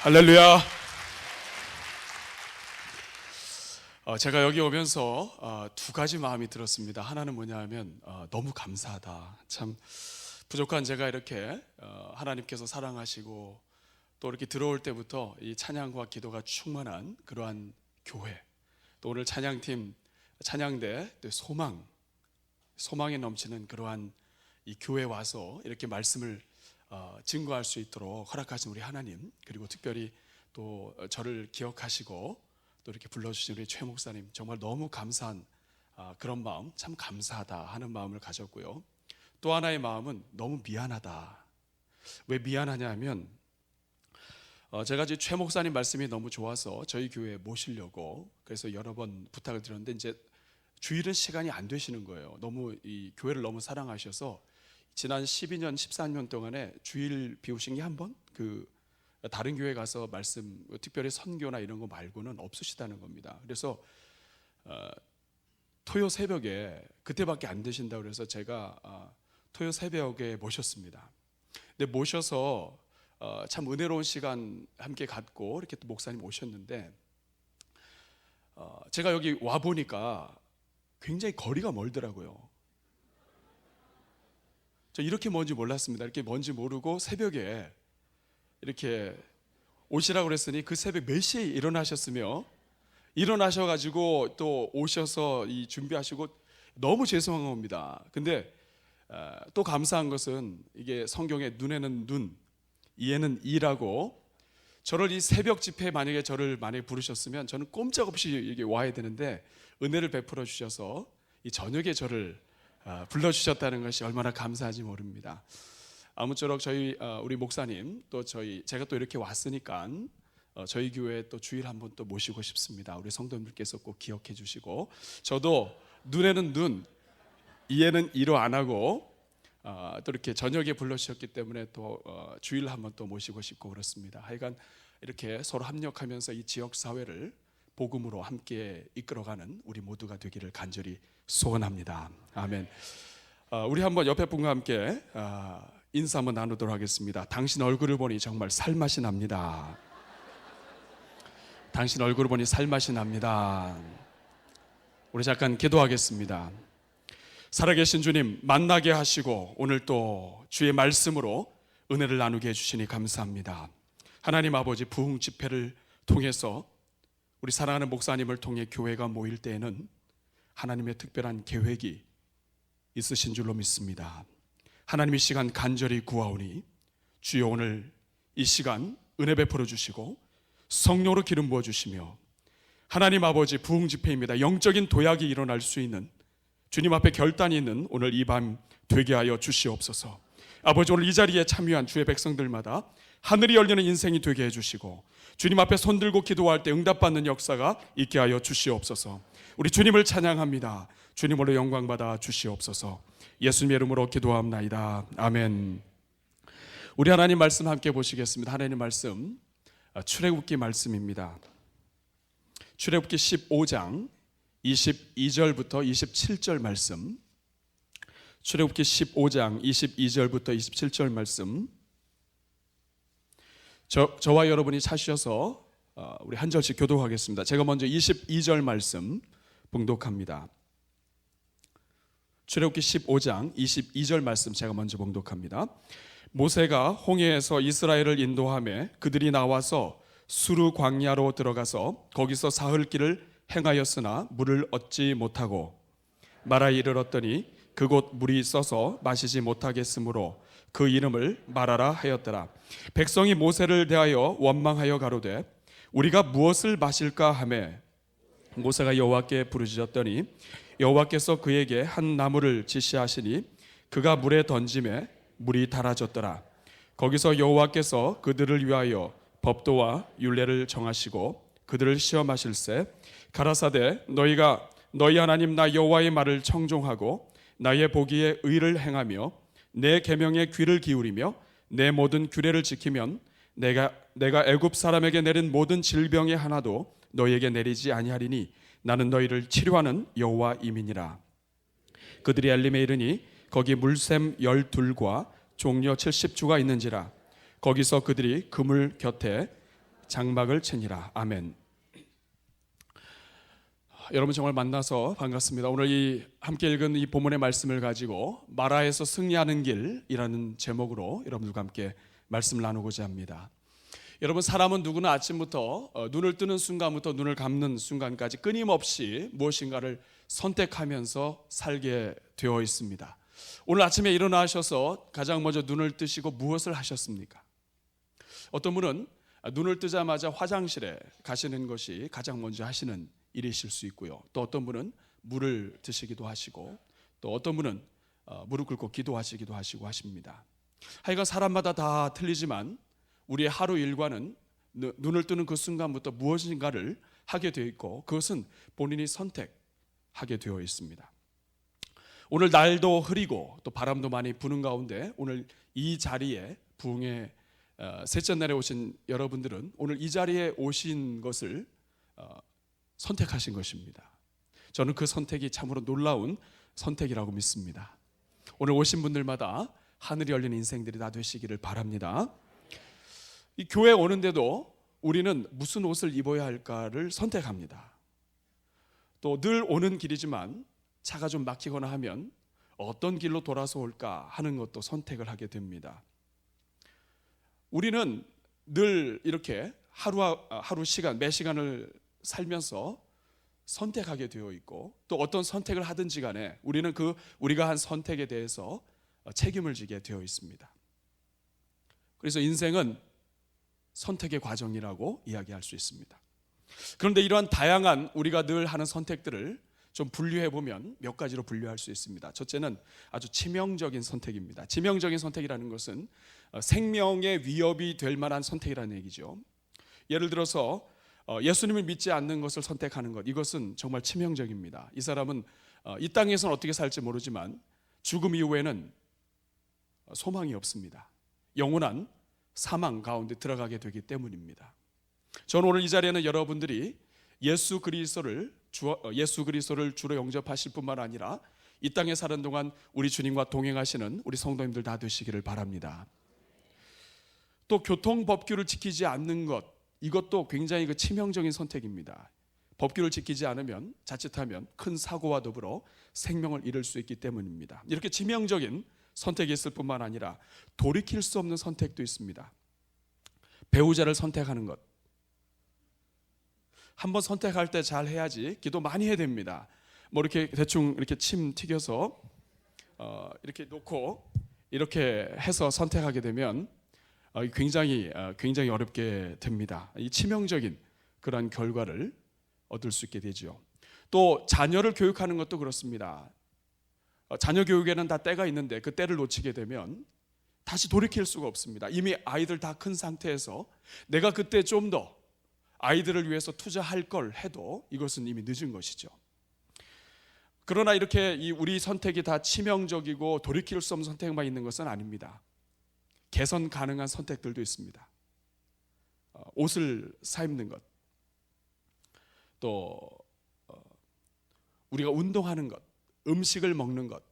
할렐루야. 제가 여기 오면서 두 가지 마음이 들었습니다. 하나는 뭐냐 하면 너무 감사하다. 참 부족한 제가 이렇게 하나님께서 사랑하시고 또 이렇게 들어올 때부터 이 찬양과 기도가 충만한 그러한 교회, 또 오늘 찬양팀, 찬양대, 또 소망에 넘치는 그러한 이 교회에 와서 이렇게 말씀을 증거할 수 있도록 허락하신 우리 하나님, 그리고 특별히 또 저를 기억하시고 또 이렇게 불러주신 우리 최 목사님, 정말 너무 감사한 그런 마음, 참 감사하다 하는 마음을 가졌고요. 또 하나의 마음은 너무 미안하다. 왜 미안하냐 하면 제가 이제 최 목사님 말씀이 너무 좋아서 저희 교회에 모시려고 그래서 여러 번 부탁을 드렸는데 이제 주일은 시간이 안 되시는 거예요. 너무 이 교회를 너무 사랑하셔서 지난 12년, 14년 동안에 주일 비우신 게 한 번? 다른 교회 가서 말씀, 특별히 선교나 이런 거 말고는 없으시다는 겁니다. 그래서 토요 새벽에 그때밖에 안 되신다고 그래서 제가 토요 새벽에 모셨습니다. 근데 모셔서 참 은혜로운 시간 함께 갖고 이렇게 또 목사님 오셨는데 제가 여기 와 보니까 굉장히 거리가 멀더라고요. 저 이렇게 먼지 몰랐습니다. 이렇게 먼지 모르고 새벽에 이렇게 오시라고 그랬으니 그 새벽 몇 시에 일어나셨으며 일어나셔가지고 또 오셔서 이 준비하시고 너무 죄송한 겁니다. 근데 또 감사한 것은 이게 성경에 눈에는 눈, 이에는 이라고 저를 이 새벽 집회에 만약에 부르셨으면 저는 꼼짝없이 이게 와야 되는데 은혜를 베풀어 주셔서 이 저녁에 저를 불러주셨다는 것이 얼마나 감사한지 모릅니다. 아무쪼록 우리 목사님 또 제가 또 이렇게 왔으니까 저희 교회에 또 주일 한번 또 모시고 싶습니다. 우리 성도님들께서 꼭 기억해 주시고 저도 눈에는 눈, 이에는 이로 안 하고 또 이렇게 저녁에 불러주셨기 때문에 또 주일 한번 또 모시고 싶고 그렇습니다. 하여간 이렇게 서로 합력하면서 이 지역 사회를 복음으로 함께 이끌어가는 우리 모두가 되기를 간절히 소원합니다. 아멘. 우리 한번 옆에 분과 함께 인사 한번 나누도록 하겠습니다. 당신 얼굴을 보니 정말 살맛이 납니다. 당신 얼굴을 보니 살맛이 납니다. 우리 잠깐 기도하겠습니다. 살아계신 주님 만나게 하시고 오늘 또 주의 말씀으로 은혜를 나누게 해주시니 감사합니다. 하나님 아버지 부흥 집회를 통해서 우리 사랑하는 목사님을 통해 교회가 모일 때에는 하나님의 특별한 계획이 있으신 줄로 믿습니다. 하나님 이 시간 간절히 구하오니 주여 오늘 이 시간 은혜 베풀어 주시고 성령으로 기름 부어 주시며 하나님 아버지 부흥 집회입니다. 영적인 도약이 일어날 수 있는 주님 앞에 결단이 있는 오늘 이 밤 되게 하여 주시옵소서. 아버지 오늘 이 자리에 참여한 주의 백성들마다 하늘이 열리는 인생이 되게 해주시고 주님 앞에 손들고 기도할 때 응답받는 역사가 있게 하여 주시옵소서. 우리 주님을 찬양합니다. 주님으로 영광 받아 주시옵소서. 예수님의 이름으로 기도합나이다. 아멘. 우리 하나님 말씀 함께 보시겠습니다. 하나님 말씀 출애굽기 말씀입니다. 출애굽기 15장 22절부터 27절 말씀. 출애굽기 15장 22절부터 27절 말씀. 저와 여러분이 찾으셔서 우리 한 절씩 교독하겠습니다. 제가 먼저 22절 말씀 봉독합니다. 출애굽기 15장 22절 말씀 제가 먼저 봉독합니다. 모세가 홍해에서 이스라엘을 인도하며 그들이 나와서 수르 광야로 들어가서 거기서 사흘 길을 행하였으나 물을 얻지 못하고 마라에 이르렀더니 그곳 물이 써서 마시지 못하겠으므로 그 이름을 마라라 하였더라. 백성이 모세를 대하여 원망하여 가로되 우리가 무엇을 마실까 하매 모세가 여호와께 부르짖었더니 여호와께서 그에게 한 나무를 지시하시니 그가 물에 던지매 물이 달아졌더라. 거기서 여호와께서 그들을 위하여 법도와 율례를 정하시고 그들을 시험하실세 가라사대 너희가 너희 하나님 나 여호와의 말을 청종하고 나의 보기에 의를 행하며 내 계명에 귀를 기울이며 내 모든 규례를 지키면 내가 애굽 사람에게 내린 모든 질병의 하나도 너희에게 내리지 아니하리니 나는 너희를 치료하는 여호와임이니라. 그들이 엘림에 이르니 거기 물샘 12과 종려 70주가 있는지라. 거기서 그들이 그물 곁에 장막을 치니라. 아멘. 여러분 정말 만나서 반갑습니다. 오늘 이 함께 읽은 이 본문의 말씀을 가지고 마라에서 승리하는 길이라는 제목으로 여러분들과 함께 말씀을 나누고자 합니다. 여러분, 사람은 누구나 아침부터 눈을 뜨는 순간부터 눈을 감는 순간까지 끊임없이 무엇인가를 선택하면서 살게 되어 있습니다. 오늘 아침에 일어나셔서 가장 먼저 눈을 뜨시고 무엇을 하셨습니까? 어떤 분은 눈을 뜨자마자 화장실에 가시는 것이 가장 먼저 하시는 일이실 수 있고요. 또 어떤 분은 물을 드시기도 하시고, 또 어떤 분은 무릎 꿇고 기도하시기도 하시고 하십니다. 하여간 사람마다 다 틀리지만 우리의 하루 일과는 눈을 뜨는 그 순간부터 무엇인가를 하게 되어 있고, 그것은 본인이 선택하게 되어 있습니다. 오늘 날도 흐리고 또 바람도 많이 부는 가운데 오늘 이 자리에 부흥의 셋째 날에 오신 여러분들은 오늘 이 자리에 오신 것을 선택하신 것입니다. 저는 그 선택이 참으로 놀라운 선택이라고 믿습니다. 오늘 오신 분들마다 하늘이 열린 인생들이 다 되시기를 바랍니다. 이 교회에 오는데도 우리는 무슨 옷을 입어야 할까를 선택합니다. 또 늘 오는 길이지만 차가 좀 막히거나 하면 어떤 길로 돌아서 올까 하는 것도 선택을 하게 됩니다. 우리는 늘 이렇게 하루 시간, 매 시간을 살면서 선택하게 되어 있고, 또 어떤 선택을 하든지 간에 우리는 우리가 한 선택에 대해서 책임을 지게 되어 있습니다. 그래서 인생은 선택의 과정이라고 이야기할 수 있습니다. 그런데 이러한 다양한 우리가 늘 하는 선택들을 좀 분류해 보면 몇 가지로 분류할 수 있습니다. 첫째는 아주 치명적인 선택입니다. 치명적인 선택이라는 것은 생명의 위협이 될 만한 선택이라는 얘기죠. 예를 들어서 예수님을 믿지 않는 것을 선택하는 것, 이것은 정말 치명적입니다. 이 사람은 이 땅에서는 어떻게 살지 모르지만 죽음 이후에는 소망이 없습니다. 영원한 사망 가운데 들어가게 되기 때문입니다. 저는 오늘 이 자리에는 여러분들이 예수 그리스도를 주로 영접하실 뿐만 아니라 이 땅에 사는 동안 우리 주님과 동행하시는 우리 성도님들 다 되시기를 바랍니다. 또 교통법규를 지키지 않는 것, 이것도 굉장히 치명적인 선택입니다. 법규를 지키지 않으면 자칫하면 큰 사고와 더불어 생명을 잃을 수 있기 때문입니다. 이렇게 치명적인 선택이 있을 뿐만 아니라 돌이킬 수 없는 선택도 있습니다. 배우자를 선택하는 것, 한번 선택할 때 잘 해야지 기도 많이 해야 됩니다. 뭐 이렇게 대충 이렇게 침 튀겨서 이렇게 놓고 이렇게 해서 선택하게 되면 굉장히 어렵게 됩니다. 이 치명적인 그런 결과를 얻을 수 있게 되죠. 또 자녀를 교육하는 것도 그렇습니다. 자녀 교육에는 다 때가 있는데 그 때를 놓치게 되면 다시 돌이킬 수가 없습니다. 이미 아이들 다 큰 상태에서 내가 그때 좀 더 아이들을 위해서 투자할 걸 해도 이것은 이미 늦은 것이죠. 그러나 이렇게 우리 선택이 다 치명적이고 돌이킬 수 없는 선택만 있는 것은 아닙니다. 개선 가능한 선택들도 있습니다. 옷을 사입는 것, 또 우리가 운동하는 것, 음식을 먹는 것.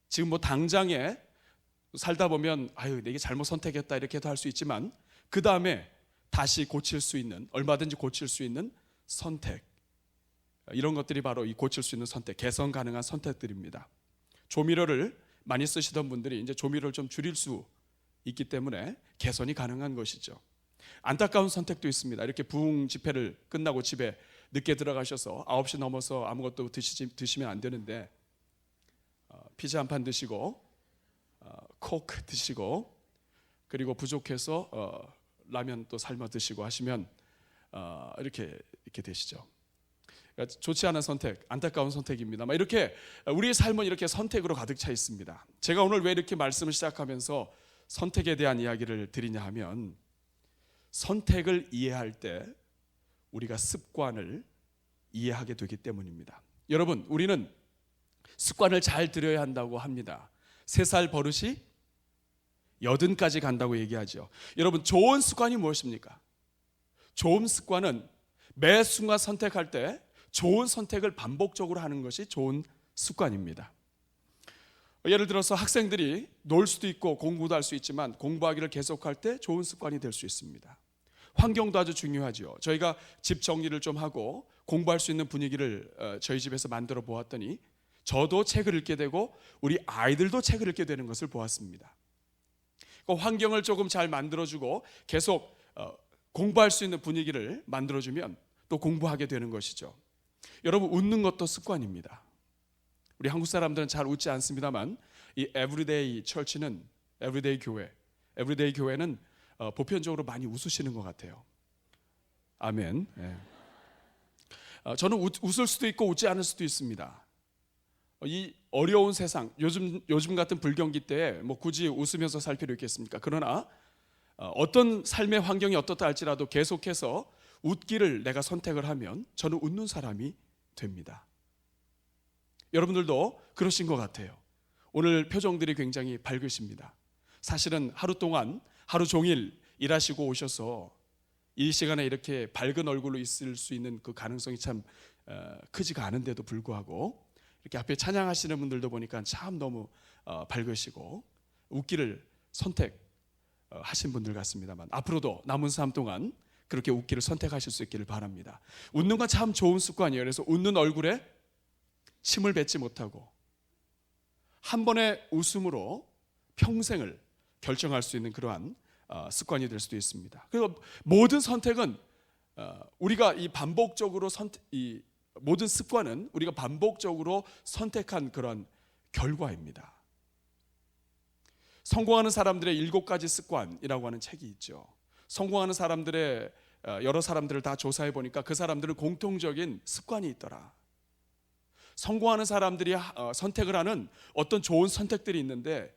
지금 뭐 당장에 살다 보면 내게 잘못 선택했다 이렇게도 할 수 있지만 그 다음에 다시 고칠 수 있는, 얼마든지 고칠 수 있는 선택, 이런 것들이 바로 이 고칠 수 있는 선택, 개선 가능한 선택들입니다. 조미료를 많이 쓰시던 분들이 이제 조미료를 좀 줄일 수 있기 때문에 개선이 가능한 것이죠. 안타까운 선택도 있습니다. 이렇게 부흥 집회를 끝나고 집에 늦게 들어가셔서 9시 넘어서 아무것도 드시면 안 되는데 피자 한 판 드시고 코크 드시고 그리고 부족해서 라면 또 삶아 드시고 하시면 이렇게 되시죠. 그러니까 좋지 않은 선택, 안타까운 선택입니다. 이렇게 우리의 삶은 이렇게 선택으로 가득 차 있습니다. 제가 오늘 왜 이렇게 말씀을 시작하면서 선택에 대한 이야기를 드리냐 하면, 선택을 이해할 때 우리가 습관을 이해하게 되기 때문입니다. 여러분, 우리는 습관을 잘 들여야 한다고 합니다. 3살 버릇이 80까지 간다고 얘기하죠. 여러분, 좋은 습관이 무엇입니까? 좋은 습관은 매 순간 선택할 때 좋은 선택을 반복적으로 하는 것이 좋은 습관입니다. 예를 들어서 학생들이 놀 수도 있고 공부도 할 수 있지만 공부하기를 계속할 때 좋은 습관이 될 수 있습니다. 환경도 아주 중요하죠. 저희가 집 정리를 좀 하고 공부할 수 있는 분위기를 저희 집에서 만들어 보았더니 저도 책을 읽게 되고 우리 아이들도 책을 읽게 되는 것을 보았습니다. 그 환경을 조금 잘 만들어주고 계속 공부할 수 있는 분위기를 만들어주면 또 공부하게 되는 것이죠. 여러분, 웃는 것도 습관입니다. 우리 한국 사람들은 잘 웃지 않습니다만 이 에브리데이 철치는 에브리데이 교회는 보편적으로 많이 웃으시는 것 같아요. 아멘. 네. 저는 웃을 수도 있고 웃지 않을 수도 있습니다. 이 어려운 세상, 요즘 같은 불경기 때에 뭐 굳이 웃으면서 살 필요 있겠습니까? 그러나 어떤 삶의 환경이 어떻다 할지라도 계속해서 웃기를 내가 선택을 하면 저는 웃는 사람이 됩니다. 여러분들도 그러신 것 같아요. 오늘 표정들이 굉장히 밝으십니다. 사실은 하루 종일 일하시고 오셔서 이 시간에 이렇게 밝은 얼굴로 있을 수 있는 그 가능성이 참 크지가 않은데도 불구하고 이렇게 앞에 찬양하시는 분들도 보니까 참 너무 밝으시고 웃기를 선택하신 분들 같습니다만 앞으로도 남은 삶 동안 그렇게 웃기를 선택하실 수 있기를 바랍니다. 웃는 건 참 좋은 습관이에요. 그래서 웃는 얼굴에 침을 뱉지 못하고 한 번의 웃음으로 평생을 결정할 수 있는 그러한 습관이 될 수도 있습니다. 그리고 모든 선택은 우리가 모든 습관은 우리가 반복적으로 선택한 그런 결과입니다. 성공하는 사람들의 7가지 습관이라고 하는 책이 있죠. 성공하는 사람들의 여러 사람들을 다 조사해 보니까 그 사람들은 공통적인 습관이 있더라. 성공하는 사람들이 선택을 하는 어떤 좋은 선택들이 있는데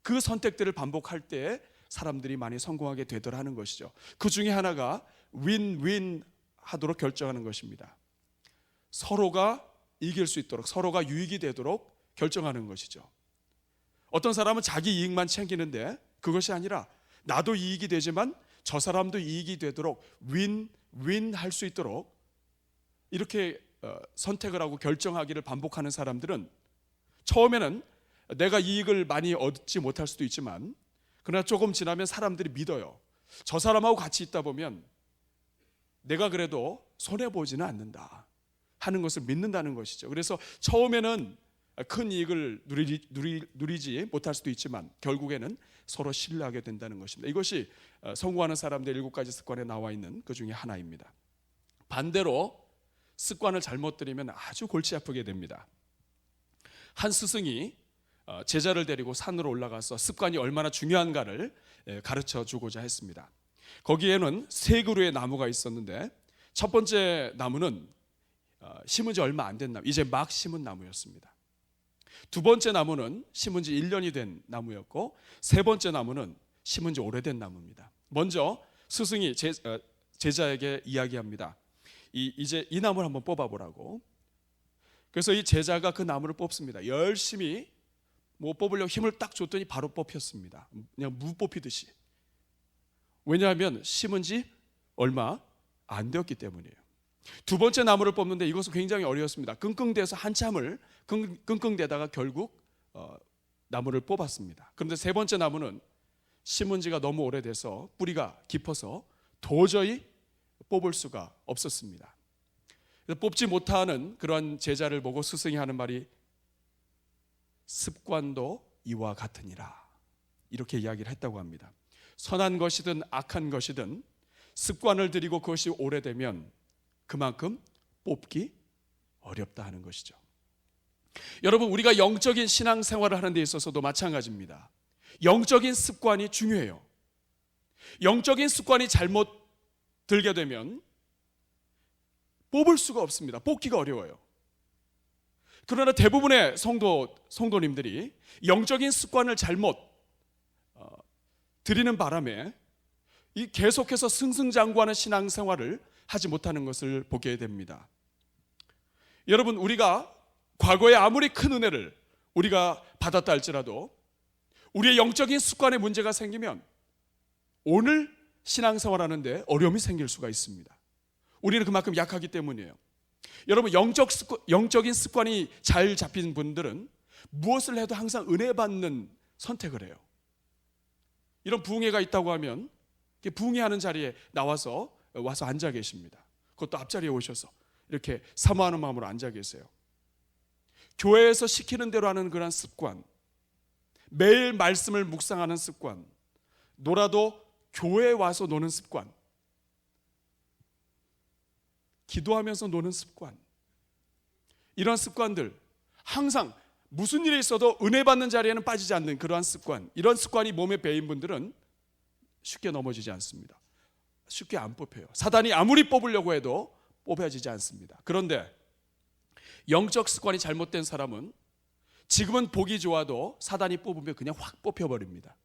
그 선택들을 반복할 때 사람들이 많이 성공하게 되더라는 것이죠. 그 중에 하나가 윈윈 하도록 결정하는 것입니다. 서로가 이길 수 있도록, 서로가 유익이 되도록 결정하는 것이죠. 어떤 사람은 자기 이익만 챙기는데 그것이 아니라 나도 이익이 되지만 저 사람도 이익이 되도록 윈윈 할 수 있도록 이렇게 선택을 하고 결정하기를 반복하는 사람들은 처음에는 내가 이익을 많이 얻지 못할 수도 있지만 그러나 조금 지나면 사람들이 믿어요. 저 사람하고 같이 있다 보면 내가 그래도 손해보지는 않는다 하는 것을 믿는다는 것이죠. 그래서 처음에는 큰 이익을 누리지 못할 수도 있지만 결국에는 서로 신뢰하게 된다는 것입니다. 이것이 성공하는 사람들의 7가지 습관에 나와 있는 그 중에 하나입니다. 반대로 습관을 잘못 들이면 아주 골치 아프게 됩니다. 한 스승이 제자를 데리고 산으로 올라가서 습관이 얼마나 중요한가를 가르쳐 주고자 했습니다. 거기에는 3그루의 나무가 있었는데 첫 번째 나무는 심은 지 얼마 안 된 나무, 이제 막 심은 나무였습니다. 두 번째 나무는 심은 지 1년이 된 나무였고 세 번째 나무는 심은 지 오래된 나무입니다. 먼저 스승이 제자에게 이야기합니다. 이제 이 나무를 한번 뽑아보라고. 그래서 이 제자가 그 나무를 뽑습니다. 열심히 뽑으려고 힘을 딱 줬더니 바로 뽑혔습니다. 그냥 무 뽑히듯이. 왜냐하면 심은 지 얼마 안 되었기 때문이에요. 두 번째 나무를 뽑는데 이것은 굉장히 어려웠습니다. 끙끙대서 한참을 끙끙대다가 결국 나무를 뽑았습니다. 그런데 세 번째 나무는 심은 지가 너무 오래돼서 뿌리가 깊어서 도저히 뽑을 수가 없었습니다. 뽑지 못하는 그런 제자를 보고 스승이 하는 말이 습관도 이와 같으니라 이렇게 이야기를 했다고 합니다. 선한 것이든 악한 것이든 습관을 들이고 그것이 오래되면 그만큼 뽑기 어렵다 하는 것이죠. 여러분, 우리가 영적인 신앙생활을 하는 데 있어서도 마찬가지입니다. 영적인 습관이 중요해요. 영적인 습관이 잘못 들게 되면 뽑을 수가 없습니다. 뽑기가 어려워요. 그러나 대부분의 성도님들이 영적인 습관을 잘못 들이는 바람에 이 계속해서 승승장구하는 신앙생활을 하지 못하는 것을 보게 됩니다. 여러분, 우리가 과거에 아무리 큰 은혜를 우리가 받았다 할지라도 우리의 영적인 습관에 문제가 생기면 오늘 신앙생활하는데 어려움이 생길 수가 있습니다. 우리는 그만큼 약하기 때문이에요. 여러분, 영적인 습관이 잘 잡힌 분들은 무엇을 해도 항상 은혜 받는 선택을 해요. 이런 부흥회가 있다고 하면 부흥회하는 자리에 와서 앉아 계십니다. 그것도 앞자리에 오셔서 이렇게 사모하는 마음으로 앉아 계세요. 교회에서 시키는 대로 하는 그런 습관, 매일 말씀을 묵상하는 습관, 놀아도 교회에 와서 노는 습관, 기도하면서 노는 습관, 이런 습관들, 항상 무슨 일이 있어도 은혜 받는 자리에는 빠지지 않는 그러한 습관, 이런 습관이 몸에 배인 분들은 쉽게 넘어지지 않습니다. 쉽게 안 뽑혀요. 사단이 아무리 뽑으려고 해도 뽑혀지지 않습니다. 그런데 영적 습관이 잘못된 사람은 지금은 보기 좋아도 사단이 뽑으면 그냥 확 뽑혀버립니다.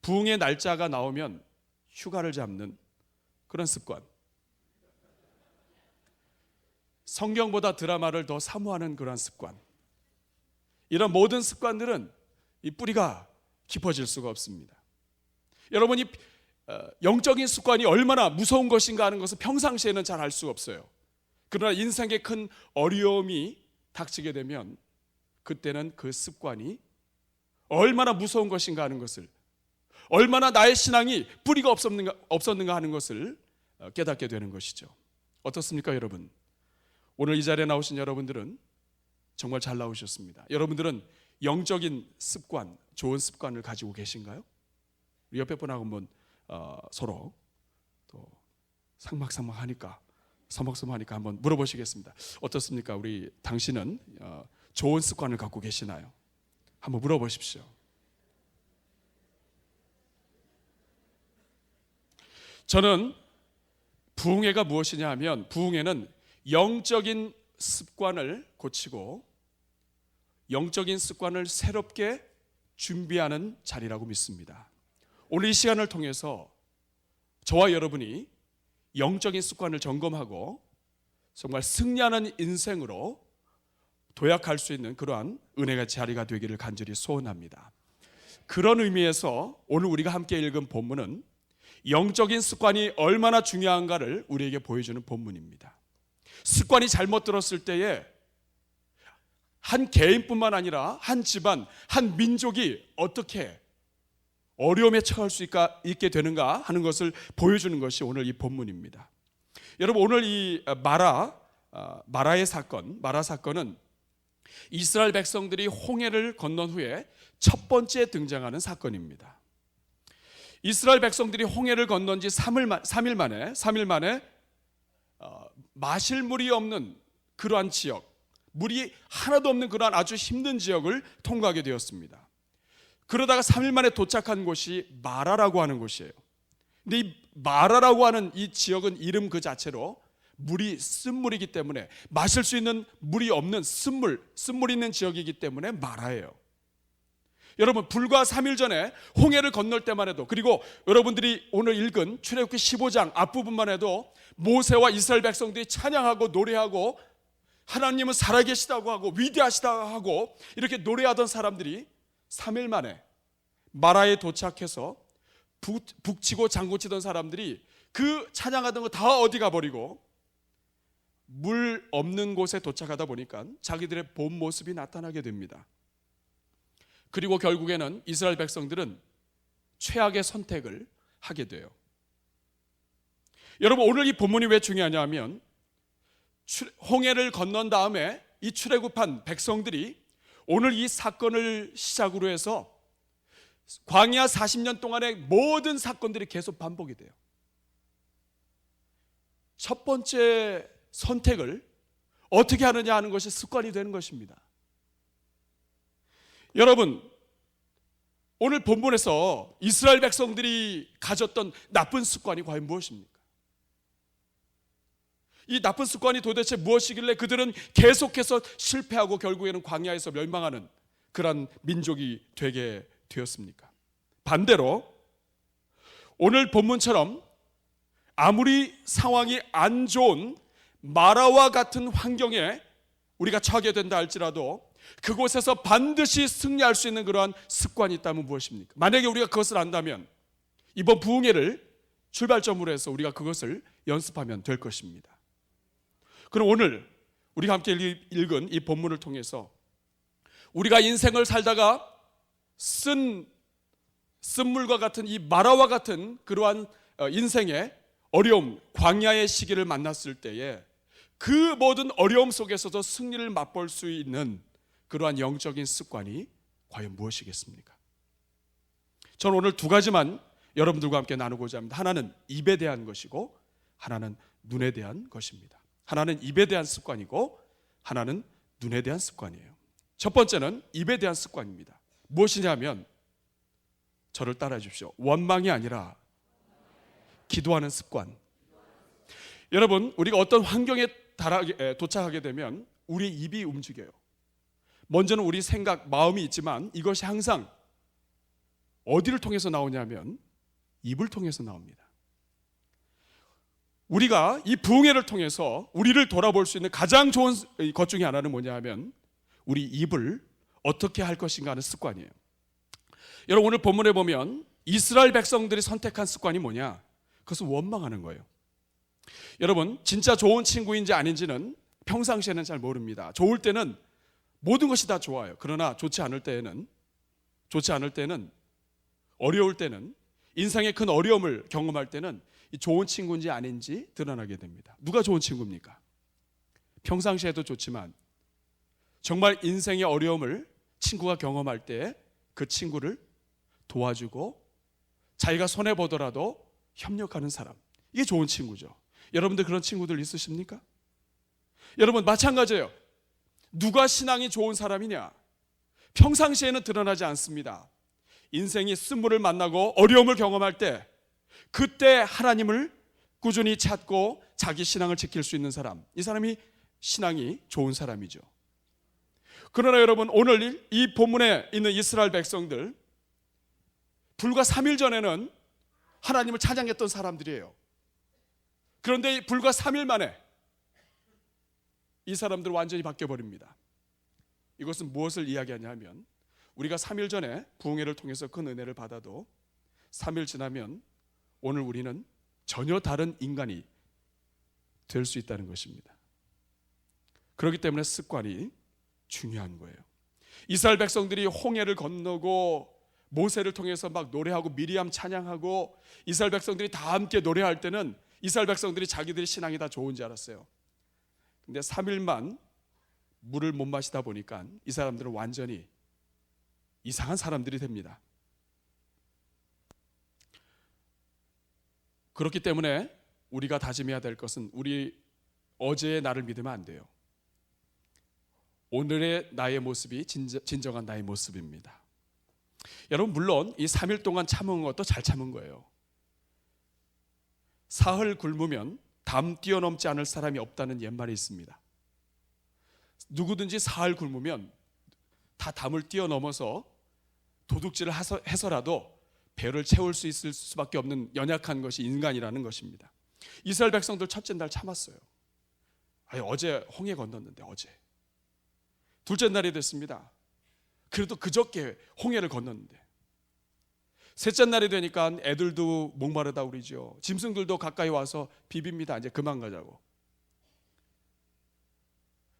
부흥의 날짜가 나오면 휴가를 잡는 그런 습관, 성경보다 드라마를 더 사모하는 그런 습관, 이런 모든 습관들은 이 뿌리가 깊어질 수가 없습니다. 여러분이 영적인 습관이 얼마나 무서운 것인가 하는 것을 평상시에는 잘 알 수가 없어요. 그러나 인생의 큰 어려움이 닥치게 되면 그때는 그 습관이 얼마나 무서운 것인가 하는 것을, 얼마나 나의 신앙이 뿌리가 없었는가 하는 것을 깨닫게 되는 것이죠. 어떻습니까, 여러분? 오늘 이 자리에 나오신 여러분들은 정말 잘 나오셨습니다. 여러분들은 영적인 습관, 좋은 습관을 가지고 계신가요? 우리 옆에 분하고 한번 서로 또 상막상막하니까, 서먹서먹하니까 한번 물어보시겠습니다. 어떻습니까? 우리 당신은 좋은 습관을 갖고 계시나요? 한번 물어보십시오. 저는 부흥회가 무엇이냐 하면, 부흥회는 영적인 습관을 고치고 영적인 습관을 새롭게 준비하는 자리라고 믿습니다. 오늘 이 시간을 통해서 저와 여러분이 영적인 습관을 점검하고 정말 승리하는 인생으로 도약할 수 있는 그러한 은혜의 자리가 되기를 간절히 소원합니다. 그런 의미에서 오늘 우리가 함께 읽은 본문은 영적인 습관이 얼마나 중요한가를 우리에게 보여주는 본문입니다. 습관이 잘못 들었을 때에 한 개인뿐만 아니라 한 집안, 한 민족이 어떻게 어려움에 처할 수 있게 되는가 하는 것을 보여주는 것이 오늘 이 본문입니다. 여러분, 오늘 이 마라의 사건, 마라 사건은 이스라엘 백성들이 홍해를 건넌 후에 첫 번째 등장하는 사건입니다. 이스라엘 백성들이 홍해를 건넌 지 3일 만에 마실 물이 없는 그러한 지역, 물이 하나도 없는 그러한 아주 힘든 지역을 통과하게 되었습니다. 그러다가 3일 만에 도착한 곳이 마라라고 하는 곳이에요. 근데 이 마라라고 하는 이 지역은 이름 그 자체로 물이 쓴물이기 때문에, 마실 수 있는 물이 없는 쓴물 있는 지역이기 때문에 마라예요. 여러분, 불과 3일 전에 홍해를 건널 때만 해도, 그리고 여러분들이 오늘 읽은 출애굽기 15장 앞부분만 해도 모세와 이스라엘 백성들이 찬양하고 노래하고 하나님은 살아계시다고 하고 위대하시다고 하고 이렇게 노래하던 사람들이 3일 만에 마라에 도착해서 북치고 장구치던 사람들이 그 찬양하던 거 다 어디 가버리고 물 없는 곳에 도착하다 보니까 자기들의 본 모습이 나타나게 됩니다. 그리고 결국에는 이스라엘 백성들은 최악의 선택을 하게 돼요. 여러분, 오늘 이 본문이 왜 중요하냐 하면, 홍해를 건넌 다음에 이 출애굽한 백성들이 오늘 이 사건을 시작으로 해서 광야 40년 동안의 모든 사건들이 계속 반복이 돼요. 첫 번째 선택을 어떻게 하느냐 하는 것이 습관이 되는 것입니다. 여러분, 오늘 본문에서 이스라엘 백성들이 가졌던 나쁜 습관이 과연 무엇입니까? 이 나쁜 습관이 도대체 무엇이길래 그들은 계속해서 실패하고 결국에는 광야에서 멸망하는 그런 민족이 되게 되었습니까? 반대로 오늘 본문처럼 아무리 상황이 안 좋은 마라와 같은 환경에 우리가 처하게 된다 할지라도 그곳에서 반드시 승리할 수 있는 그러한 습관이 있다면 무엇입니까? 만약에 우리가 그것을 안다면 이번 부흥회를 출발점으로 해서 우리가 그것을 연습하면 될 것입니다. 그럼 오늘 우리가 함께 읽은 이 본문을 통해서 우리가 인생을 살다가 쓴 쓴물과 같은 이 마라와 같은 그러한 인생의 어려움, 광야의 시기를 만났을 때에 그 모든 어려움 속에서도 승리를 맛볼 수 있는 그러한 영적인 습관이 과연 무엇이겠습니까? 저는 오늘 두 가지만 여러분들과 함께 나누고자 합니다. 하나는 입에 대한 것이고 하나는 눈에 대한 것입니다. 하나는 입에 대한 습관이고 하나는 눈에 대한 습관이에요. 첫 번째는 입에 대한 습관입니다. 무엇이냐면 저를 따라해 주십시오. 원망이 아니라 기도하는 습관. 여러분, 우리가 어떤 환경에 도착하게 되면 우리 입이 움직여요. 먼저는 우리 생각, 마음이 있지만 이것이 항상 어디를 통해서 나오냐면 입을 통해서 나옵니다. 우리가 이 부흥회를 통해서 우리를 돌아볼 수 있는 가장 좋은 것 중에 하나는 뭐냐 하면 우리 입을 어떻게 할 것인가 하는 습관이에요. 여러분, 오늘 본문에 보면 이스라엘 백성들이 선택한 습관이 뭐냐? 그것은 원망하는 거예요. 여러분, 진짜 좋은 친구인지 아닌지는 평상시에는 잘 모릅니다. 좋을 때는 모든 것이 다 좋아요. 그러나 좋지 않을 때에는, 어려울 때는, 인생의 큰 어려움을 경험할 때는 이 좋은 친구인지 아닌지 드러나게 됩니다. 누가 좋은 친구입니까? 평상시에도 좋지만 정말 인생의 어려움을 친구가 경험할 때 그 친구를 도와주고 자기가 손해보더라도 협력하는 사람, 이게 좋은 친구죠. 여러분들 그런 친구들 있으십니까? 여러분, 마찬가지예요. 누가 신앙이 좋은 사람이냐? 평상시에는 드러나지 않습니다. 인생이 쓴물을 만나고 어려움을 경험할 때 그때 하나님을 꾸준히 찾고 자기 신앙을 지킬 수 있는 사람, 이 사람이 신앙이 좋은 사람이죠. 그러나 여러분, 오늘 이 본문에 있는 이스라엘 백성들, 불과 3일 전에는 하나님을 찬양했던 사람들이에요. 그런데 불과 3일 만에 이 사람들은 완전히 바뀌어버립니다. 이것은 무엇을 이야기하냐 하면 우리가 3일 전에 부흥회를 통해서 큰 은혜를 받아도 3일 지나면 오늘 우리는 전혀 다른 인간이 될 수 있다는 것입니다. 그렇기 때문에 습관이 중요한 거예요. 이스라엘 백성들이 홍해를 건너고 모세를 통해서 막 노래하고 미리암 찬양하고 이스라엘 백성들이 다 함께 노래할 때는 이스라엘 백성들이 자기들의 신앙이 다 좋은지 알았어요. 근데 3일만 물을 못 마시다 보니까 이 사람들은 완전히 이상한 사람들이 됩니다. 그렇기 때문에 우리가 다짐해야 될 것은 우리 어제의 나를 믿으면 안 돼요. 오늘의 나의 모습이 진정한 나의 모습입니다. 여러분, 물론 이 3일 동안 참은 것도 잘 참은 거예요. 사흘 굶으면 담 뛰어넘지 않을 사람이 없다는 옛말이 있습니다. 누구든지 사흘 굶으면 다 담을 뛰어넘어서 도둑질을 해서라도 배를 채울 수 있을 수밖에 없는 연약한 것이 인간이라는 것입니다. 이스라엘 백성들 첫째 날 참았어요. 어제 홍해 건넜는데 어제. 둘째 날이 됐습니다. 그래도 그저께 홍해를 건넜는데. 셋째 날이 되니까 애들도 목마르다 그러죠. 짐승들도 가까이 와서 비빕니다. 이제 그만 가자고.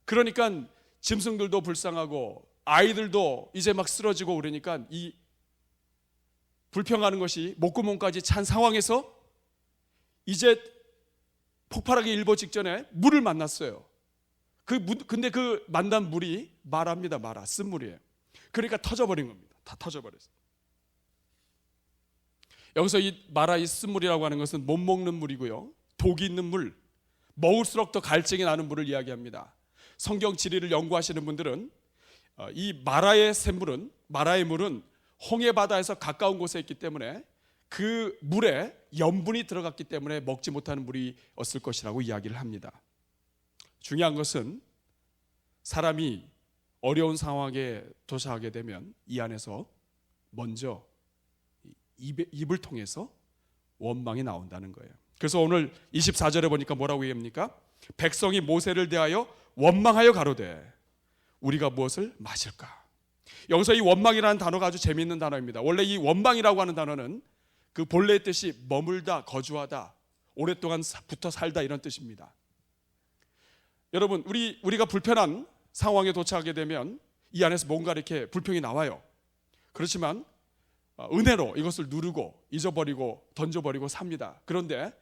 그러니까 짐승들도 불쌍하고 아이들도 이제 막 쓰러지고 그러니까 이 불평하는 것이 목구멍까지 찬 상황에서 이제 폭발하기 일보 직전에 물을 만났어요. 근데 그 만난 물이 마라입니다. 마라, 쓴물이에요. 그러니까 터져버린 겁니다. 다 터져버렸어요. 여기서 이 마라, 이 쓴물이라고 하는 것은 못 먹는 물이고요, 독이 있는 물, 먹을수록 더 갈증이 나는 물을 이야기합니다. 성경 지리를 연구하시는 분들은 이 마라의 샘물은, 마라의 물은 홍해 바다에서 가까운 곳에 있기 때문에 그 물에 염분이 들어갔기 때문에 먹지 못하는 물이었을 것이라고 이야기를 합니다. 중요한 것은 사람이 어려운 상황에 도착하게 되면 이 안에서 먼저 입을 통해서 원망이 나온다는 거예요. 그래서 오늘 24절에 보니까 뭐라고 얘기합니까? 백성이 모세를 대하여 원망하여 가로되 우리가 무엇을 마실까? 여기서 이 원망이라는 단어가 아주 재미있는 단어입니다. 원래 이 원망이라고 하는 단어는 그 본래의 뜻이 머물다, 거주하다, 오랫동안 붙어 살다 이런 뜻입니다. 여러분, 우리가 불편한 상황에 도착하게 되면 이 안에서 뭔가 이렇게 불평이 나와요. 그렇지만 은혜로 이것을 누르고 잊어버리고 던져버리고 삽니다. 그런데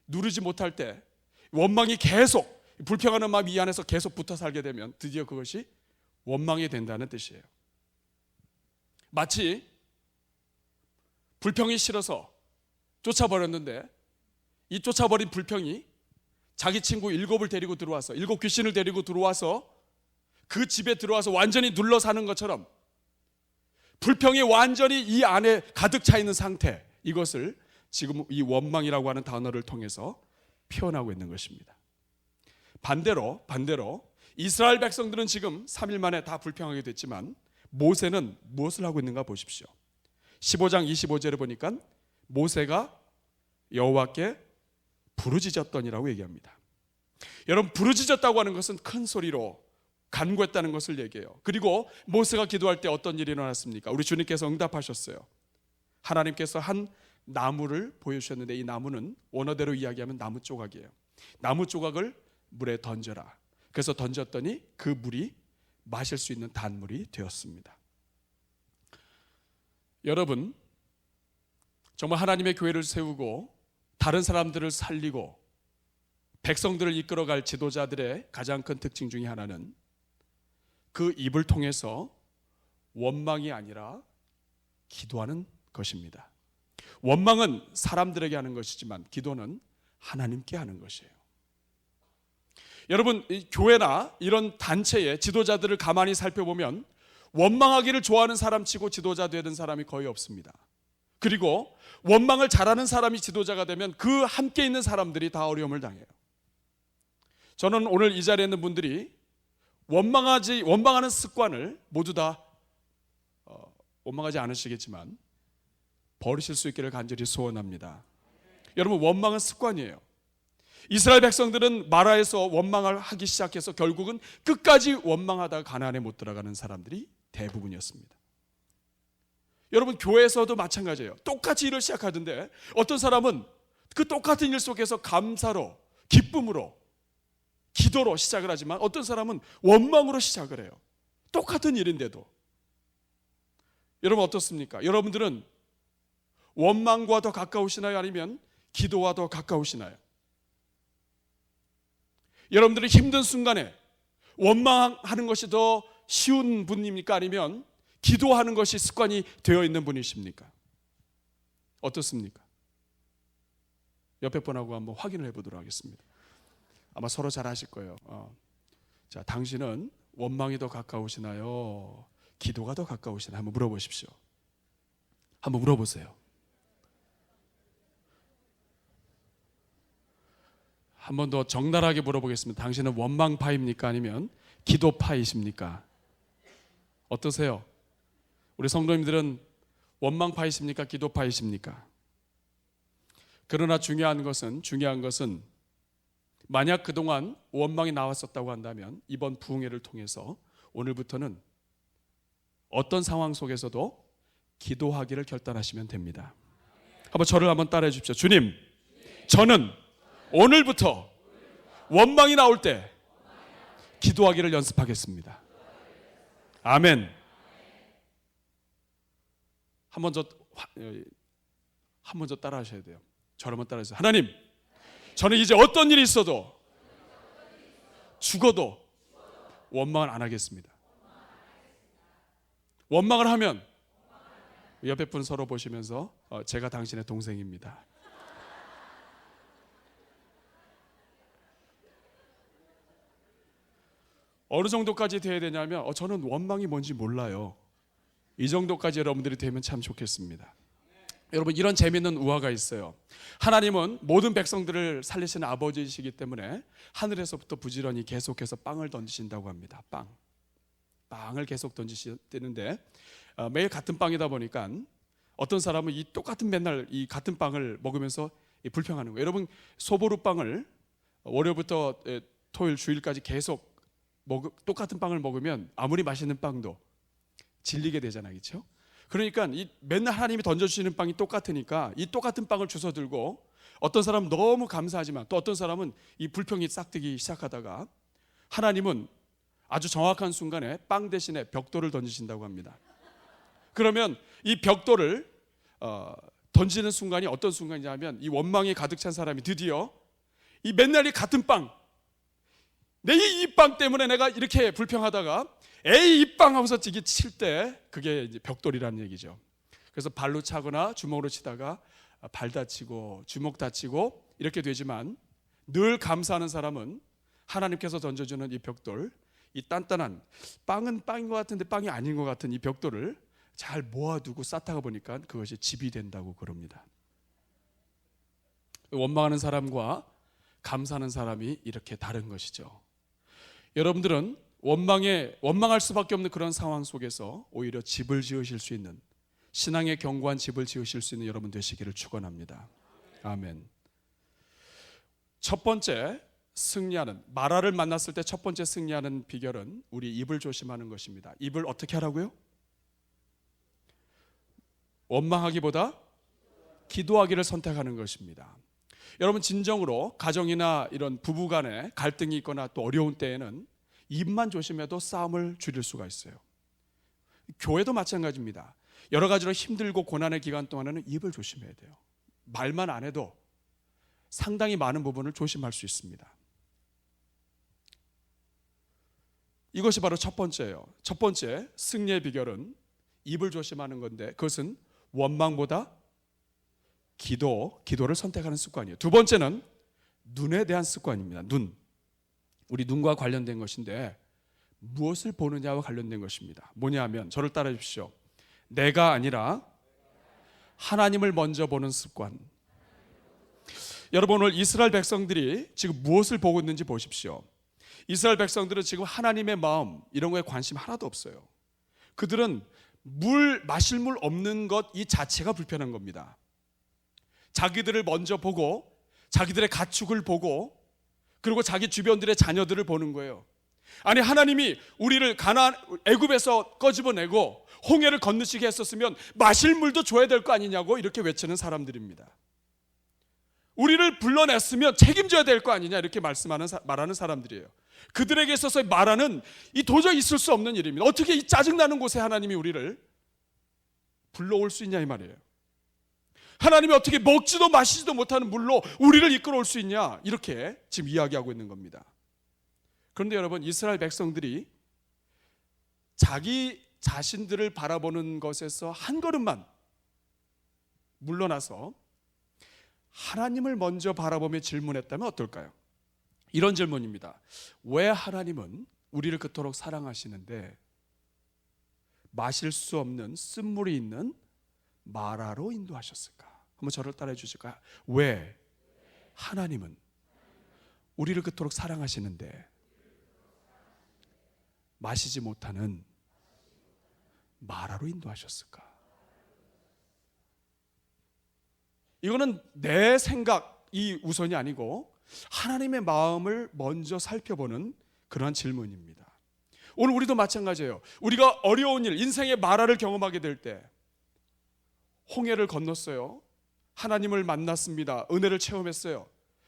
누르지 못할 때 원망이 계속, 불평하는 마음 이 안에서 계속 붙어 살게 되면 드디어 그것이 원망이 된다는 뜻이에요. 마치 불평이 싫어서 쫓아버렸는데 이 쫓아버린 불평이 자기 친구 7을 데리고 들어와서 7 귀신을 데리고 들어와서 그 집에 들어와서 완전히 눌러 사는 것처럼 불평이 완전히 이 안에 가득 차 있는 상태, 이것을 지금 이 원망이라고 하는 단어를 통해서 표현하고 있는 것입니다. 반대로 이스라엘 백성들은 지금 3일 만에 다 불평하게 됐지만 모세는 무엇을 하고 있는가 보십시오. 15장 25절에 보니까 모세가 여호와께 부르짖었더니라고 얘기합니다. 여러분, 부르짖었다고 하는 것은 큰 소리로 간구했다는 것을 얘기해요. 그리고 모세가 기도할 때 어떤 일이 일어났습니까? 우리 주님께서 응답하셨어요. 하나님께서 한 나무를 보여주셨는데 이 나무는 원어대로 이야기하면 나무 조각이에요. 나무 조각을 물에 던져라. 그래서 던졌더니 그 물이 마실 수 있는 단물이 되었습니다. 여러분, 정말 하나님의 교회를 세우고 다른 사람들을 살리고 백성들을 이끌어갈 지도자들의 가장 큰 특징 중에 하나는 그 입을 통해서 원망이 아니라 기도하는 것입니다. 원망은 사람들에게 하는 것이지만 기도는 하나님께 하는 것이에요. 여러분, 이 교회나 이런 단체의 지도자들을 가만히 살펴보면 원망하기를 좋아하는 사람치고 지도자 되는 사람이 거의 없습니다. 그리고 원망을 잘하는 사람이 지도자가 되면 그 함께 있는 사람들이 다 어려움을 당해요. 저는 오늘 이 자리에 있는 분들이 원망하는 습관을 모두 다 원망하지 않으시겠지만 버리실 수 있기를 간절히 소원합니다. 여러분, 원망은 습관이에요. 이스라엘 백성들은 마라에서 원망을 하기 시작해서 결국은 끝까지 원망하다가 가나안에 못 들어가는 사람들이 대부분이었습니다. 여러분, 교회에서도 마찬가지예요. 똑같이 일을 시작하던데 어떤 사람은 그 똑같은 일 속에서 감사로, 기쁨으로, 기도로 시작을 하지만 어떤 사람은 원망으로 시작을 해요. 똑같은 일인데도. 여러분, 어떻습니까? 여러분들은 원망과 더 가까우시나요? 아니면 기도와 더 가까우시나요? 여러분들은 힘든 순간에 원망하는 것이 더 쉬운 분입니까? 아니면 기도하는 것이 습관이 되어 있는 분이십니까? 어떻습니까? 옆에 분하고 한번 확인을 해보도록 하겠습니다. 아마 서로 잘 아실 거예요. 자, 당신은 원망이 더 가까우시나요? 기도가 더 가까우시나요? 한번 물어보십시오. 한번 물어보세요. 한 번 더 적나라하게 물어보겠습니다. 당신은 원망파입니까? 아니면 기도파이십니까? 어떠세요? 우리 성도님들은 원망파이십니까? 기도파이십니까? 그러나 중요한 것은 만약 그동안 원망이 나왔었다고 한다면 이번 부흥회를 통해서 오늘부터는 어떤 상황 속에서도 기도하기를 결단하시면 됩니다. 저를 한번 따라해 주십시오. 주님, 저는 오늘부터 원망이 나올 때 기도하기를 연습하겠습니다. 아멘. 한 번 더 따라 하셔야 돼요. 저를 한번 따라 하세요. 하나님, 저는 이제 어떤 일이 있어도 죽어도 원망을 안 하겠습니다. 원망을 하면 옆에 분 서로 보시면서 제가 당신의 동생입니다. 어느 정도까지 돼야 되냐면 저는 원망이 뭔지 몰라요. 이 정도까지 여러분들이 되면 참 좋겠습니다. 여러분, 이런 재미있는 우화가 있어요. 하나님은 모든 백성들을 살리시는 아버지이시기 때문에 하늘에서부터 부지런히 계속해서 빵을 던지신다고 합니다. 빵을 계속 던지시는데 매일 같은 빵이다 보니까 어떤 사람은 이 똑같은 맨날 이 같은 빵을 먹으면서 불평하는 거예요. 여러분, 소보루빵을 월요일부터 토요일 주일까지 계속 똑같은 빵을 먹으면 아무리 맛있는 빵도 질리게 되잖아요. 그렇죠? 그러니까 이 맨날 하나님이 던져주시는 빵이 똑같으니까 이 똑같은 빵을 주워 들고 어떤 사람은 너무 감사하지만 또 어떤 사람은 이 불평이 싹트기 시작하다가 하나님은 아주 정확한 순간에 빵 대신에 벽돌을 던지신다고 합니다. 그러면 이 벽돌을 던지는 순간이 어떤 순간이냐면 이 원망이 가득 찬 사람이 드디어 이 맨날 이 같은 빵, 내 이 빵 때문에 내가 이렇게 불평하다가 에이 이 빵 하면서 이게 칠 때 그게 이제 벽돌이라는 얘기죠. 그래서 발로 차거나 주먹으로 치다가 발 다치고 주먹 다치고 이렇게 되지만 늘 감사하는 사람은 하나님께서 던져주는 이 벽돌, 이 단단한 빵은 빵인 것 같은데 빵이 아닌 것 같은 이 벽돌을 잘 모아두고 쌓다가 보니까 그것이 집이 된다고 그럽니다. 원망하는 사람과 감사하는 사람이 이렇게 다른 것이죠. 여러분들은 원망할 수밖에 없는 그런 상황 속에서 오히려 집을 지으실 수 있는, 신앙의 견고한 집을 지으실 수 있는 여러분 되시기를 축원합니다. 아멘. 첫 번째 승리하는, 마라를 만났을 때 첫 번째 승리하는 비결은 우리 입을 조심하는 것입니다. 입을 어떻게 하라고요? 원망하기보다 기도하기를 선택하는 것입니다. 여러분 진정으로 가정이나 이런 부부간에 갈등이 있거나 또 어려운 때에는 입만 조심해도 싸움을 줄일 수가 있어요. 교회도 마찬가지입니다. 여러 가지로 힘들고 고난의 기간 동안에는 입을 조심해야 돼요. 말만 안 해도 상당히 많은 부분을 조심할 수 있습니다. 이것이 바로 첫 번째예요. 첫 번째 승리의 비결은 입을 조심하는 건데 그것은 원망보다 기도를 선택하는 습관이에요. 두 번째는 눈에 대한 습관입니다. 우리 눈과 관련된 것인데 무엇을 보느냐와 관련된 것입니다. 뭐냐 하면 저를 따라 주십시오. 내가 아니라 하나님을 먼저 보는 습관. 여러분 오늘 이스라엘 백성들이 지금 무엇을 보고 있는지 보십시오. 이스라엘 백성들은 지금 하나님의 마음 이런 거에 관심 하나도 없어요. 그들은 마실 물 없는 것 이 자체가 불편한 겁니다. 자기들을 먼저 보고 자기들의 가축을 보고 그리고 자기 주변들의 자녀들을 보는 거예요. 아니 하나님이 우리를 애굽에서 꺼집어내고 홍해를 건너시게 했었으면 마실 물도 줘야 될 거 아니냐고 이렇게 외치는 사람들입니다. 우리를 불러냈으면 책임져야 될 거 아니냐 이렇게 말하는 사람들이에요. 그들에게 있어서 마라는 이 도저히 있을 수 없는 일입니다. 어떻게 이 짜증나는 곳에 하나님이 우리를 불러올 수 있냐 이 말이에요. 하나님이 어떻게 먹지도 마시지도 못하는 물로 우리를 이끌어올 수 있냐 이렇게 지금 이야기하고 있는 겁니다. 그런데 여러분 이스라엘 백성들이 자기 자신들을 바라보는 것에서 한 걸음만 물러나서 하나님을 먼저 바라보며 질문했다면 어떨까요? 이런 질문입니다. 왜 하나님은 우리를 그토록 사랑하시는데 마실 수 없는 쓴물이 있는 마라로 인도하셨을까? 한번 저를 따라해 주실까요? 왜 하나님은 우리를 그토록 사랑하시는데 마시지 못하는 마라로 인도하셨을까? 이거는 내 생각이 우선이 아니고 하나님의 마음을 먼저 살펴보는 그러한 질문입니다. 오늘 우리도 마찬가지예요. 우리가 어려운 일, 인생의 마라를 경험하게 될 때 홍해를 건넜어요. 하나님을 만났습니다. 은혜를 체험했어요.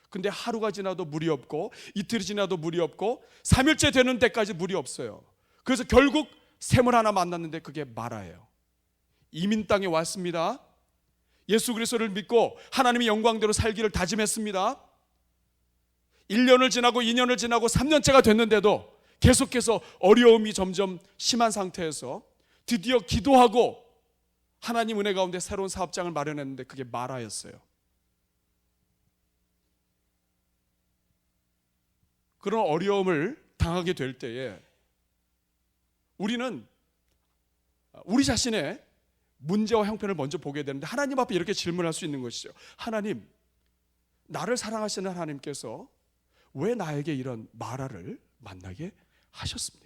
근데 하루가 지나도 물이 없고 이틀이 지나도 물이 없고 3일째 되는 데까지 물이 없어요. 그래서 결국 샘을 하나 만났는데 그게 마라예요. 이민 땅에 왔습니다. 예수 그리스도를 믿고 하나님의 영광대로 살기를 다짐했습니다. 1년을 지나고 2년을 지나고 3년째가 됐는데도 계속해서 어려움이 점점 심한 상태에서 드디어 기도하고 하나님 은혜 가운데 새로운 사업장을 마련했는데 그게 마라였어요. 그런 어려움을 당하게 될 때에 우리는 우리 자신의 문제와 형편을 먼저 보게 되는데 하나님 앞에 이렇게 질문할 수 있는 것이죠. 하나님, 나를 사랑하시는 하나님께서 왜 나에게 이런 마라를 만나게 하셨습니까?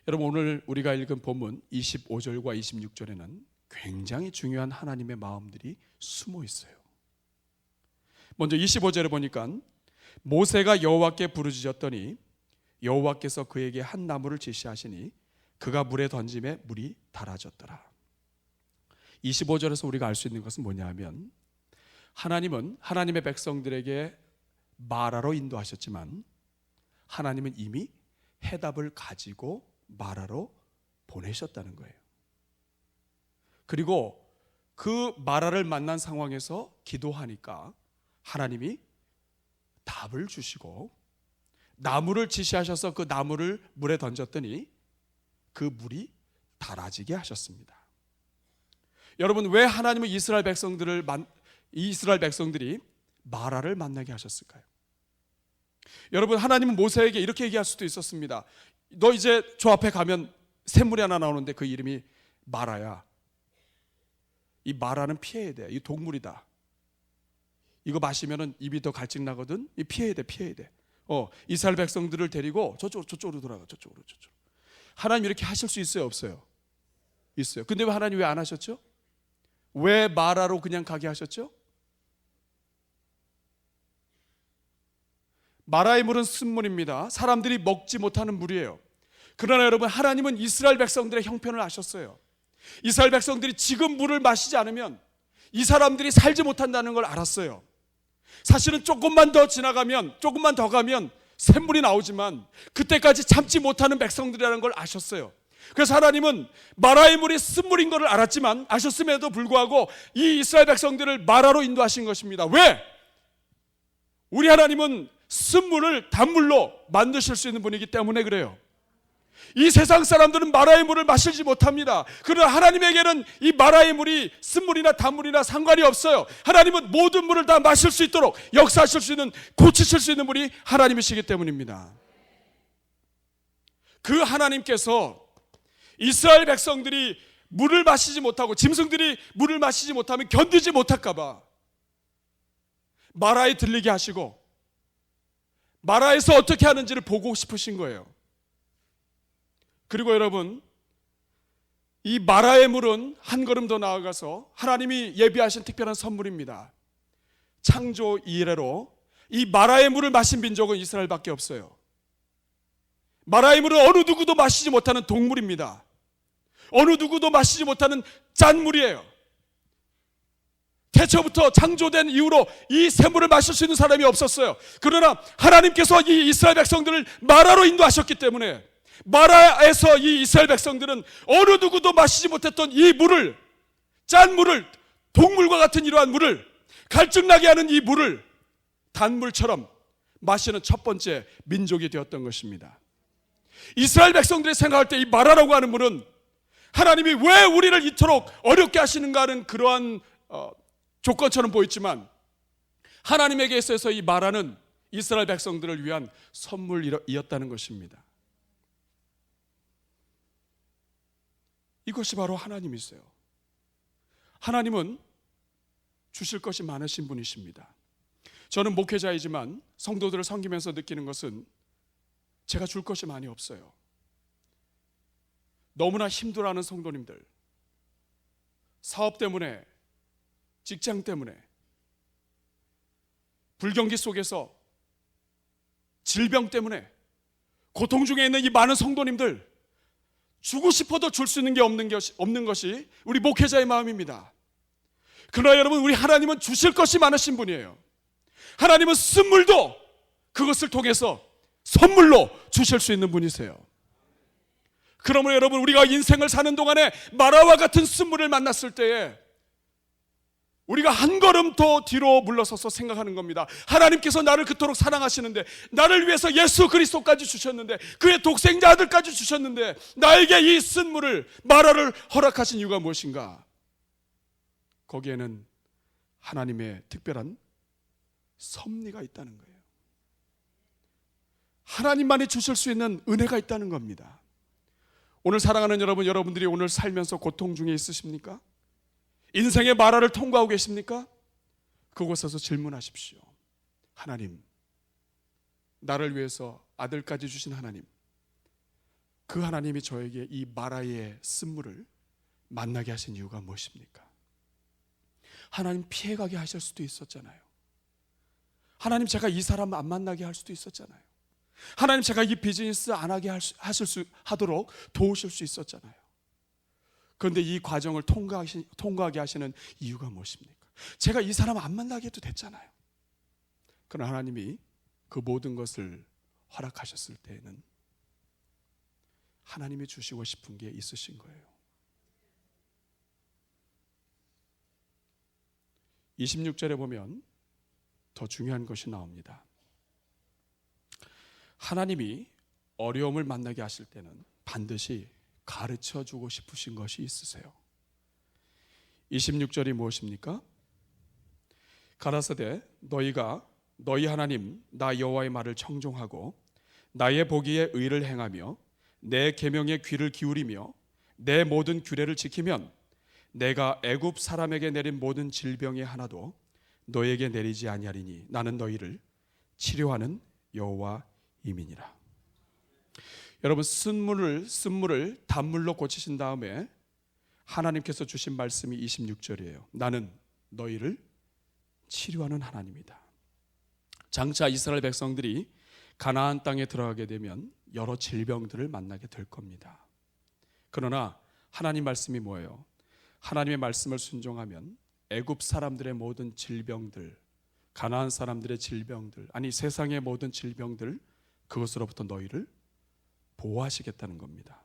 여러분 오늘 우리가 읽은 본문 25절과 26절에는 굉장히 중요한 하나님의 마음들이 숨어 있어요. 먼저 25절에 보니까 모세가 여호와께 부르짖었더니 여호와께서 그에게 한 나무를 제시하시니 그가 물에 던짐에 물이 달아졌더라. 25절에서 우리가 알 수 있는 것은 뭐냐 하면 하나님은 하나님의 백성들에게 마라로 인도하셨지만 하나님은 이미 해답을 가지고 마라로 보내셨다는 거예요. 그리고 그 마라를 만난 상황에서 기도하니까 하나님이 답을 주시고 나무를 지시하셔서 그 나무를 물에 던졌더니 그 물이 달아지게 하셨습니다. 여러분, 왜 하나님은 이스라엘 백성들이 마라를 만나게 하셨을까요? 여러분, 하나님은 모세에게 이렇게 얘기할 수도 있었습니다. 너 이제 저 앞에 가면 샘물이 하나 나오는데 그 이름이 마라야. 이 마라는 피해야 돼. 이 동물이다. 이거 마시면은 입이 더 갈증 나거든. 이 피해야 돼. 이스라엘 백성들을 데리고 저쪽으로 돌아가. 저쪽으로. 하나님 이렇게 하실 수 있어요, 없어요? 있어요. 근데 왜 하나님 왜 안 하셨죠? 왜 마라로 그냥 가게 하셨죠? 마라의 물은 쓴물입니다. 사람들이 먹지 못하는 물이에요. 그러나 여러분, 하나님은 이스라엘 백성들의 형편을 아셨어요. 이스라엘 백성들이 지금 물을 마시지 않으면 이 사람들이 살지 못한다는 걸 알았어요. 사실은 조금만 더 가면 샘물이 나오지만 그때까지 참지 못하는 백성들이라는 걸 아셨어요. 그래서 하나님은 마라의 물이 쓴물인 것을 알았지만, 아셨음에도 불구하고 이 이스라엘 백성들을 마라로 인도하신 것입니다. 왜? 우리 하나님은 쓴물을 단물로 만드실 수 있는 분이기 때문에 그래요. 이 세상 사람들은 마라의 물을 마시지 못합니다. 그러나 하나님에게는 이 마라의 물이 쓴물이나 단물이나 상관이 없어요. 하나님은 모든 물을 다 마실 수 있도록 역사하실 수 있는, 고치실 수 있는 분이 하나님이시기 때문입니다. 그 하나님께서 이스라엘 백성들이 물을 마시지 못하고 짐승들이 물을 마시지 못하면 견디지 못할까 봐 마라에 들리게 하시고 마라에서 어떻게 하는지를 보고 싶으신 거예요. 그리고 여러분, 이 마라의 물은 한 걸음 더 나아가서 하나님이 예비하신 특별한 선물입니다. 창조 이래로 이 마라의 물을 마신 민족은 이스라엘밖에 없어요. 마라의 물은 어느 누구도 마시지 못하는 동물입니다. 어느 누구도 마시지 못하는 짠물이에요. 태초부터 창조된 이후로 이 샘물을 마실 수 있는 사람이 없었어요. 그러나 하나님께서 이 이스라엘 백성들을 마라로 인도하셨기 때문에 마라에서 이 이스라엘 백성들은 어느 누구도 마시지 못했던 이 물을, 짠 물을, 동물과 같은 이러한 물을, 갈증나게 하는 이 물을 단물처럼 마시는 첫 번째 민족이 되었던 것입니다. 이스라엘 백성들이 생각할 때 이 마라라고 하는 물은 하나님이 왜 우리를 이토록 어렵게 하시는가 하는 그러한 조건처럼 보였지만, 하나님에게 있어서 이 마라는 이스라엘 백성들을 위한 선물이었다는 것입니다. 이것이 바로 하나님이세요. 하나님은 주실 것이 많으신 분이십니다. 저는 목회자이지만 성도들을 섬기면서 느끼는 것은 제가 줄 것이 많이 없어요. 너무나 힘들어하는 성도님들, 사업 때문에, 직장 때문에, 불경기 속에서 질병 때문에 고통 중에 있는 이 많은 성도님들, 주고 싶어도 줄 수 있는 게 없는 것이 우리 목회자의 마음입니다. 그러나 여러분, 우리 하나님은 주실 것이 많으신 분이에요. 하나님은 쓴물도 그것을 통해서 선물로 주실 수 있는 분이세요. 그러므로 여러분, 우리가 인생을 사는 동안에 마라와 같은 쓴물을 만났을 때에 우리가 한 걸음 더 뒤로 물러서서 생각하는 겁니다. 하나님께서 나를 그토록 사랑하시는데, 나를 위해서 예수 그리스도까지 주셨는데, 그의 독생자 아들까지 주셨는데 나에게 이 쓴물을, 마라를 허락하신 이유가 무엇인가? 거기에는 하나님의 특별한 섭리가 있다는 거예요. 하나님만이 주실 수 있는 은혜가 있다는 겁니다. 오늘 사랑하는 여러분, 여러분들이 오늘 살면서 고통 중에 있으십니까? 인생의 마라를 통과하고 계십니까? 그곳에서 질문하십시오. 하나님, 나를 위해서 아들까지 주신 하나님, 그 하나님이 저에게 이 마라의 쓴물을 만나게 하신 이유가 무엇입니까? 하나님, 피해가게 하실 수도 있었잖아요. 하나님, 제가 이 사람 안 만나게 할 수도 있었잖아요. 하나님, 제가 이 비즈니스 안 하게 하도록 도우실 수 있었잖아요. 그런데 이 과정을 통과하게 하시는 이유가 무엇입니까? 제가 이 사람 안 만나게 해도 됐잖아요. 그러나 하나님이 그 모든 것을 허락하셨을 때에는 하나님이 주시고 싶은 게 있으신 거예요. 26절에 보면 더 중요한 것이 나옵니다. 하나님이 어려움을 만나게 하실 때는 반드시 가르쳐 주고 싶으신 것이 있으세요. 26절이 무엇입니까? 가라사대 너희가 너희 하나님 나 여호와의 말을 청종하고 나의 보기에 의를 행하며 내 계명에 귀를 기울이며 내 모든 규례를 지키면 내가 애굽 사람에게 내린 모든 질병의 하나도 너에게 내리지 아니하리니 나는 너희를 치료하는 여호와임이니라. 여러분, 쓴물을 단물로 고치신 다음에 하나님께서 주신 말씀이 26절이에요. 나는 너희를 치료하는 하나님이다. 장차 이스라엘 백성들이 가나안 땅에 들어가게 되면 여러 질병들을 만나게 될 겁니다. 그러나 하나님 말씀이 뭐예요? 하나님의 말씀을 순종하면 애굽 사람들의 모든 질병들, 가나안 사람들의 질병들, 아니 세상의 모든 질병들, 그것으로부터 너희를 보호하시겠다는 겁니다.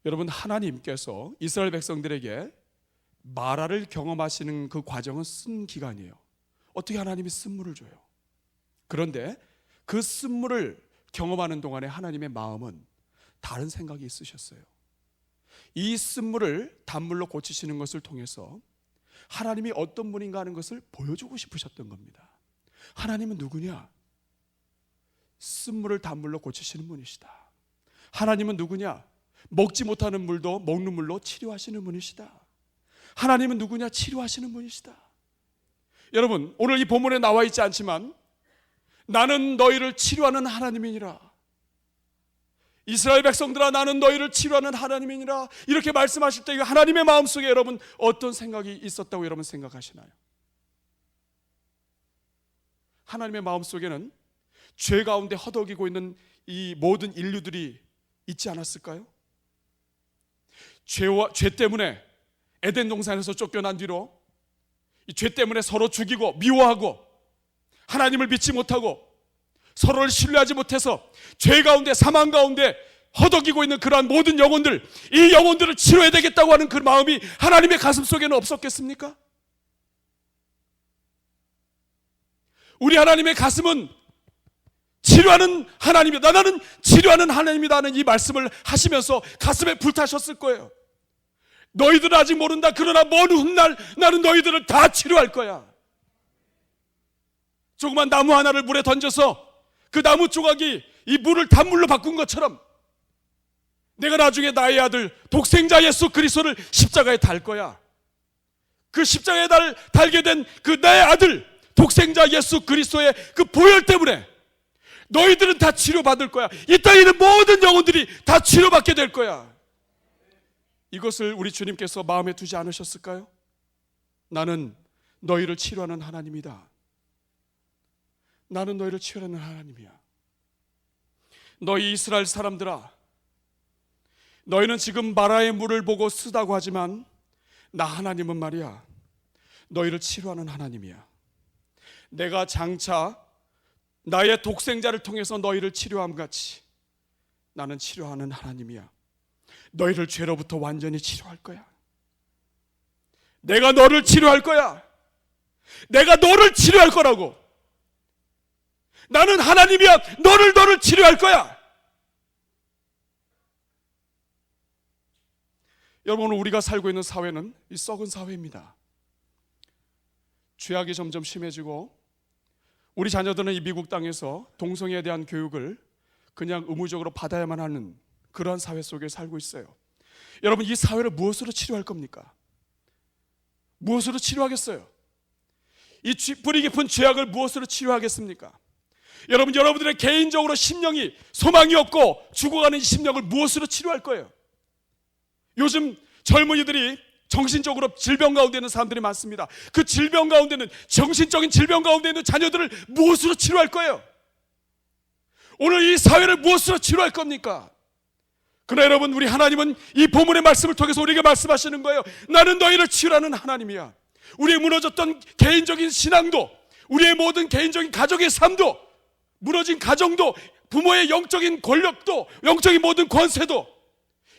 여러분, 하나님께서 이스라엘 백성들에게 마라를 경험하시는 그 과정은 쓴 기간이에요. 어떻게 하나님이 쓴물을 줘요? 그런데 그 쓴물을 경험하는 동안에 하나님의 마음은 다른 생각이 있으셨어요. 이 쓴물을 단물로 고치시는 것을 통해서 하나님이 어떤 분인가 하는 것을 보여주고 싶으셨던 겁니다. 하나님은 누구냐? 쓴물을 단물로 고치시는 분이시다. 하나님은 누구냐? 먹지 못하는 물도 먹는 물로 치료하시는 분이시다. 하나님은 누구냐? 치료하시는 분이시다. 여러분, 오늘 이 본문에 나와 있지 않지만 나는 너희를 치료하는 하나님이니라. 이스라엘 백성들아, 나는 너희를 치료하는 하나님이니라. 이렇게 말씀하실 때 하나님의 마음속에 여러분 어떤 생각이 있었다고 여러분 생각하시나요? 하나님의 마음속에는 죄 가운데 허덕이고 있는 이 모든 인류들이 있지 않았을까요? 죄 때문에 에덴 동산에서 쫓겨난 뒤로 이 죄 때문에 서로 죽이고 미워하고 하나님을 믿지 못하고 서로를 신뢰하지 못해서 죄 가운데 사망 가운데 허덕이고 있는 그러한 모든 영혼들, 이 영혼들을 치료해야 되겠다고 하는 그 마음이 하나님의 가슴 속에는 없었겠습니까? 우리 하나님의 가슴은 치료하는 하나님이다, 나는 치료하는 하나님이다 하는 이 말씀을 하시면서 가슴에 불타셨을 거예요. 너희들은 아직 모른다. 그러나 먼 훗날 나는 너희들을 다 치료할 거야. 조그만 나무 하나를 물에 던져서 그 나무 조각이 이 물을 단물로 바꾼 것처럼 내가 나중에 나의 아들 독생자 예수 그리스도를 십자가에 달 거야. 그 십자가에 달게 된 그 나의 아들 독생자 예수 그리스도의 그 보혈 때문에 너희들은 다 치료받을 거야. 이 땅에 있는 모든 영혼들이 다 치료받게 될 거야. 이것을 우리 주님께서 마음에 두지 않으셨을까요? 나는 너희를 치료하는 하나님이다. 나는 너희를 치료하는 하나님이야. 너희 이스라엘 사람들아, 너희는 지금 마라의 물을 보고 쓰다고 하지만 나 하나님은 말이야, 너희를 치료하는 하나님이야. 내가 장차 나의 독생자를 통해서 너희를 치료함 같이 나는 치료하는 하나님이야. 너희를 죄로부터 완전히 치료할 거야. 내가 너를 치료할 거야. 내가 너를 치료할 거라고. 나는 하나님이야. 너를 치료할 거야. 여러분, 우리가 살고 있는 사회는 이 썩은 사회입니다. 죄악이 점점 심해지고 우리 자녀들은 이 미국 땅에서 동성애에 대한 교육을 그냥 의무적으로 받아야만 하는 그러한 사회 속에 살고 있어요. 여러분, 이 사회를 무엇으로 치료할 겁니까? 무엇으로 치료하겠어요? 이 뿌리 깊은 죄악을 무엇으로 치료하겠습니까? 여러분, 여러분들의 개인적으로 심령이 소망이 없고 죽어가는 이 심령을 무엇으로 치료할 거예요? 요즘 젊은이들이 정신적으로 질병 가운데 있는 사람들이 많습니다. 그 질병 가운데는, 정신적인 질병 가운데 있는 자녀들을 무엇으로 치료할 거예요? 오늘 이 사회를 무엇으로 치료할 겁니까? 그러나 여러분, 우리 하나님은 이 본문의 말씀을 통해서 우리에게 말씀하시는 거예요. 나는 너희를 치료하는 하나님이야. 우리의 무너졌던 개인적인 신앙도, 우리의 모든 개인적인 가족의 삶도, 무너진 가정도, 부모의 영적인 권력도, 영적인 모든 권세도,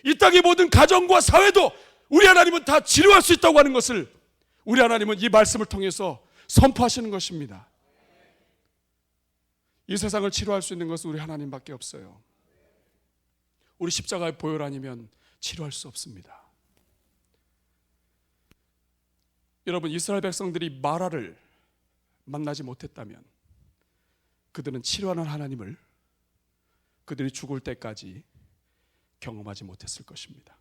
이 땅의 모든 가정과 사회도 우리 하나님은 다 치료할 수 있다고 하는 것을 우리 하나님은 이 말씀을 통해서 선포하시는 것입니다. 이 세상을 치료할 수 있는 것은 우리 하나님밖에 없어요. 우리 십자가의 보혈 아니면 치료할 수 없습니다. 여러분, 이스라엘 백성들이 마라를 만나지 못했다면 그들은 치료하는 하나님을 그들이 죽을 때까지 경험하지 못했을 것입니다.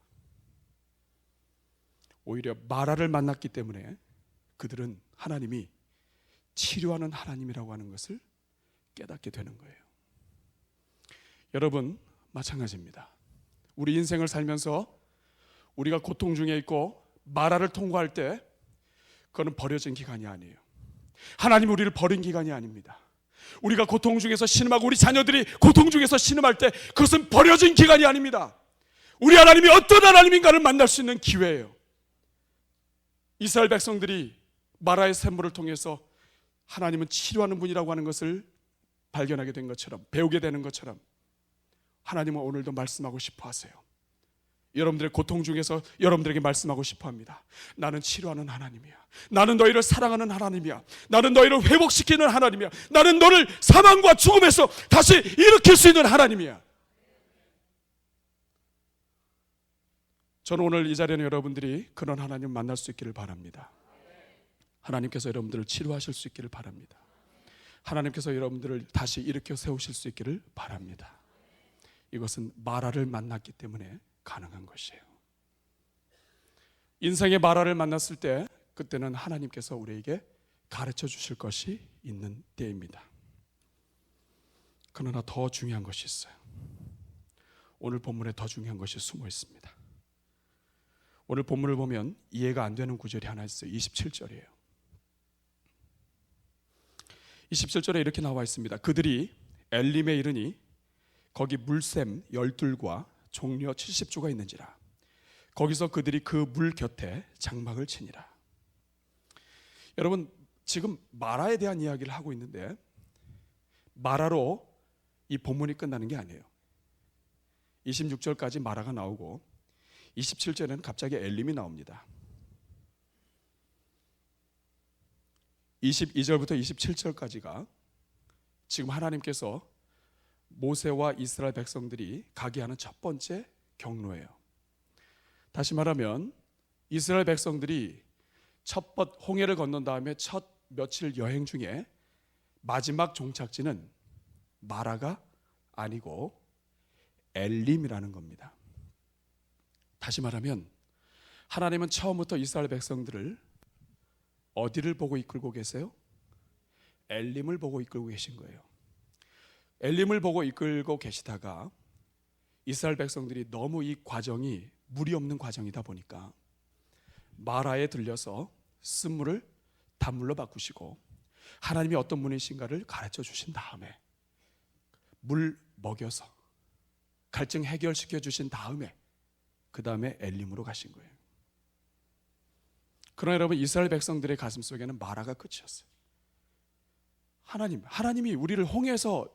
오히려 마라를 만났기 때문에 그들은 하나님이 치료하는 하나님이라고 하는 것을 깨닫게 되는 거예요. 여러분, 마찬가지입니다. 우리 인생을 살면서 우리가 고통 중에 있고 마라를 통과할 때 그거는 버려진 기간이 아니에요. 하나님이 우리를 버린 기간이 아닙니다. 우리가 고통 중에서 신음하고 우리 자녀들이 고통 중에서 신음할 때 그것은 버려진 기간이 아닙니다. 우리 하나님이 어떤 하나님인가를 만날 수 있는 기회예요. 이스라엘 백성들이 마라의 샘물을 통해서 하나님은 치료하는 분이라고 하는 것을 발견하게 된 것처럼, 배우게 되는 것처럼 하나님은 오늘도 말씀하고 싶어 하세요. 여러분들의 고통 중에서 여러분들에게 말씀하고 싶어 합니다. 나는 치료하는 하나님이야. 나는 너희를 사랑하는 하나님이야. 나는 너희를 회복시키는 하나님이야. 나는 너를 사망과 죽음에서 다시 일으킬 수 있는 하나님이야. 저는 오늘 이 자리에는 여러분들이 그런 하나님 만날 수 있기를 바랍니다. 하나님께서 여러분들을 치료하실 수 있기를 바랍니다. 하나님께서 여러분들을 다시 일으켜 세우실 수 있기를 바랍니다. 이것은 마라를 만났기 때문에 가능한 것이에요. 인생의 마라를 만났을 때 그때는 하나님께서 우리에게 가르쳐 주실 것이 있는 때입니다. 그러나 더 중요한 것이 있어요. 오늘 본문에 더 중요한 것이 숨어 있습니다. 오늘 본문을 보면 이해가 안 되는 구절이 하나 있어요. 27절이에요. 27절에 이렇게 나와 있습니다. 그들이 엘림에 이르니 거기 물샘 12과 종려 70조가 있는지라. 거기서 그들이 그 물 곁에 장막을 치니라. 여러분, 지금 마라에 대한 이야기를 하고 있는데 마라로 이 본문이 끝나는 게 아니에요. 26절까지 마라가 나오고 27절에는 갑자기 엘림이 나옵니다. 22절부터 27절까지가 지금 하나님께서 모세와 이스라엘 백성들이 가게 하는 첫 번째 경로예요. 다시 말하면 이스라엘 백성들이 홍해를 건넌 다음에 첫 며칠 여행 중에 마지막 종착지는 마라가 아니고 엘림이라는 겁니다. 다시 말하면 하나님은 처음부터 이스라엘 백성들을 어디를 보고 이끌고 계세요? 엘림을 보고 이끌고 계신 거예요. 엘림을 보고 이끌고 계시다가 이스라엘 백성들이 너무 이 과정이 물이 없는 과정이다 보니까 마라에 들려서 쓴물을 단물로 바꾸시고 하나님이 어떤 분이신가를 가르쳐 주신 다음에 물 먹여서 갈증 해결시켜 주신 다음에 그 다음에 엘림으로 가신 거예요. 그러나 여러분, 이스라엘 백성들의 가슴 속에는 마라가 끝이었어요. 하나님이 우리를 홍해에서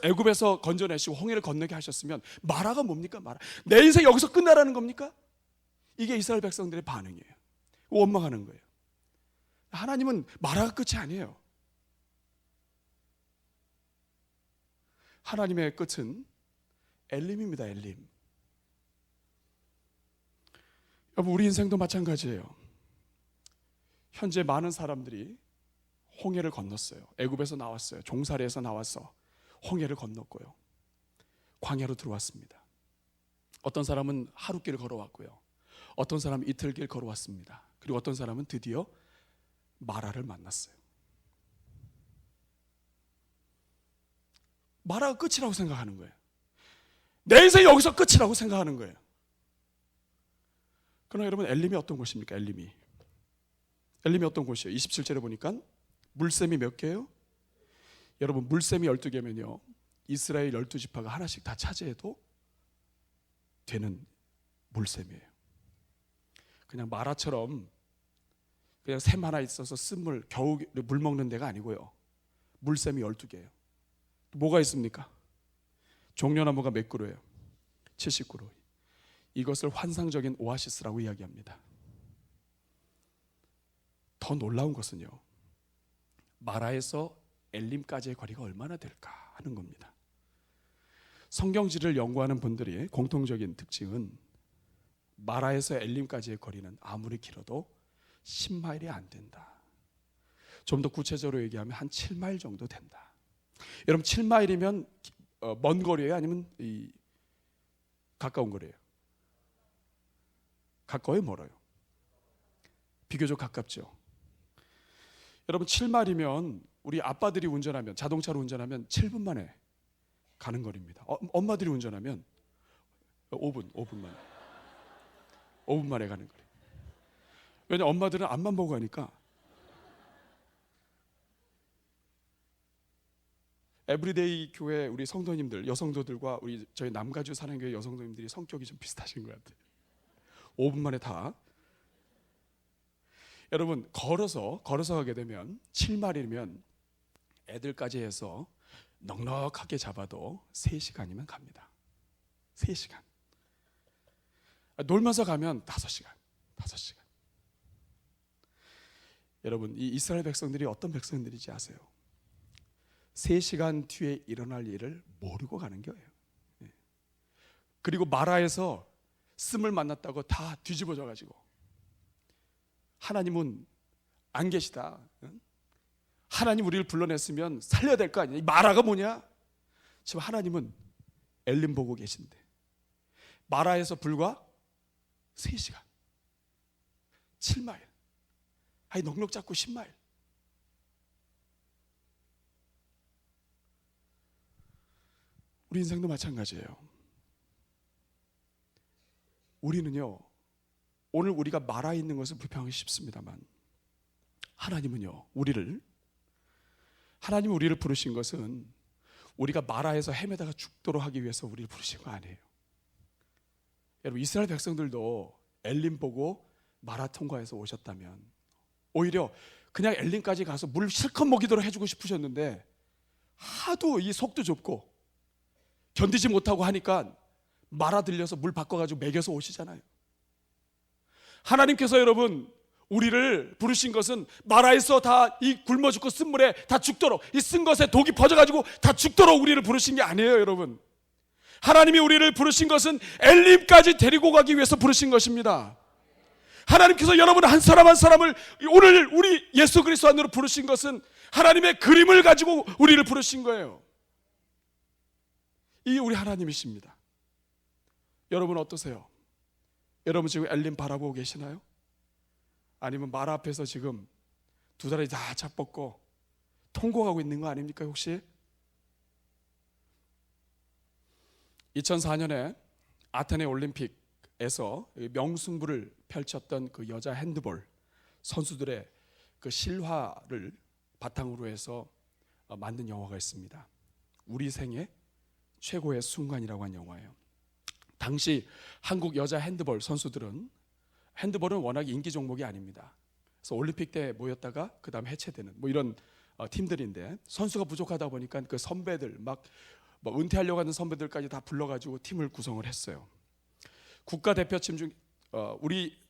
애굽에서 건져내시고 홍해를 건너게 하셨으면 마라가 뭡니까? 마라. 내 인생 여기서 끝나라는 겁니까? 이게 이스라엘 백성들의 반응이에요. 원망하는 거예요. 하나님은 마라가 끝이 아니에요. 하나님의 끝은 엘림입니다. 엘림. 여러분, 우리 인생도 마찬가지예요. 현재 많은 사람들이 홍해를 건넜어요. 애굽에서 나왔어요. 종살이에서 나와서 홍해를 건넜고요. 광야로 들어왔습니다. 어떤 사람은 하루길 걸어왔고요. 어떤 사람은 이틀길 걸어왔습니다. 그리고 어떤 사람은 드디어 마라를 만났어요. 마라가 끝이라고 생각하는 거예요. 내 인생이 여기서 끝이라고 생각하는 거예요. 그러나 여러분, 엘림이 어떤 곳입니까? 엘림이 어떤 곳이에요? 27절에 보니까 물샘이 몇 개예요? 여러분, 물샘이 12개면요 이스라엘 12지파가 하나씩 다 차지해도 되는 물샘이에요. 그냥 마라처럼 그냥 샘 하나 있어서 쓴물 겨우 물 먹는 데가 아니고요. 물샘이 12개예요. 뭐가 있습니까? 종려나무가 몇 그루예요? 70그루. 이것을 환상적인 오아시스라고 이야기합니다. 더 놀라운 것은요, 마라에서 엘림까지의 거리가 얼마나 될까 하는 겁니다. 성경지를 연구하는 분들이 공통적인 특징은 마라에서 엘림까지의 거리는 아무리 길어도 10마일이 안 된다. 좀 더 구체적으로 얘기하면 한 7마일 정도 된다. 여러분, 7마일이면 먼 거리예요? 아니면 가까운 거리예요? 가까워요? 멀어요? 비교적 가깝죠. 여러분, 7마일이면 우리 아빠들이 운전하면, 자동차로 운전하면 7분 만에 가는 거리입니다. 엄마들이 운전하면 5분 만에 가는 거리. 왜냐, 엄마들은 앞만 보고 가니까. 에브리데이 교회 우리 성도님들, 여성도들과 저희 남가주 사랑교회 여성도님들이 성격이 좀 비슷하신 것 같아요. 5분 만에 다. 여러분, 걸어서 가게 되면 7마일이면 애들까지 해서 넉넉하게 잡아도 3시간이면 갑니다. 3시간. 놀면서 가면 5시간. 여러분, 이 이스라엘 백성들이 어떤 백성들인지 아세요? 3시간 뒤에 일어날 일을 모르고 가는 거예요. 그리고 마라에서 씀을 만났다고 다 뒤집어져 가지고 하나님은 안 계시다. 하나님 우리를 불러냈으면 살려야 될 거 아니야. 이 마라가 뭐냐? 지금 하나님은 엘림 보고 계신데 마라에서 불과 3시간 7마일, 아니 넉넉 잡고 10마일. 우리 인생도 마찬가지예요. 우리는요, 오늘 우리가 말아 있는 것은 불평하기 쉽습니다만 하나님은요, 하나님이 우리를 부르신 것은 우리가 마라에서 헤매다가 죽도록 하기 위해서 우리를 부르신 거 아니에요. 여러분, 이스라엘 백성들도 엘림 보고 마라 통과해서 오셨다면 오히려 그냥 엘림까지 가서 물 실컷 먹이도록 해주고 싶으셨는데 하도 이 속도 좁고 견디지 못하고 하니까 마라 들려서 물 바꿔가지고 먹여서 오시잖아요. 하나님께서 여러분 우리를 부르신 것은 마라에서 다 이 굶어 죽고 쓴 물에 다 죽도록, 이 쓴 것에 독이 퍼져가지고 다 죽도록 우리를 부르신 게 아니에요. 여러분, 하나님이 우리를 부르신 것은 엘림까지 데리고 가기 위해서 부르신 것입니다. 하나님께서 여러분 한 사람 한 사람을 오늘 우리 예수 그리스도 안으로 부르신 것은 하나님의 그림을 가지고 우리를 부르신 거예요. 이 우리 하나님이십니다. 여러분 어떠세요? 여러분 지금 엘림 바라보고 계시나요? 아니면 마라 앞에서 지금 두 다리 다 잡뻗고 통곡하고 있는 거 아닙니까 혹시? 2004년에 아테네 올림픽에서 명승부를 펼쳤던 그 여자 핸드볼 선수들의 그 실화를 바탕으로 해서 만든 영화가 있습니다. 우리 생애 최고의 순간이라고 한 영화예요. 당시 한국 여자 핸드볼 선수들은, 핸드볼은 워낙 인기 종목이 아닙니다. 그래서 올림픽 때 모였다가 그 다음 해체되는 뭐 이런 팀들인데, 선수가 부족하다 보니까 그 선배들 막 은퇴하려고 하는 선배들까지 다 불러가지고 팀을 구성을 했어요. 국가대표팀 중 우리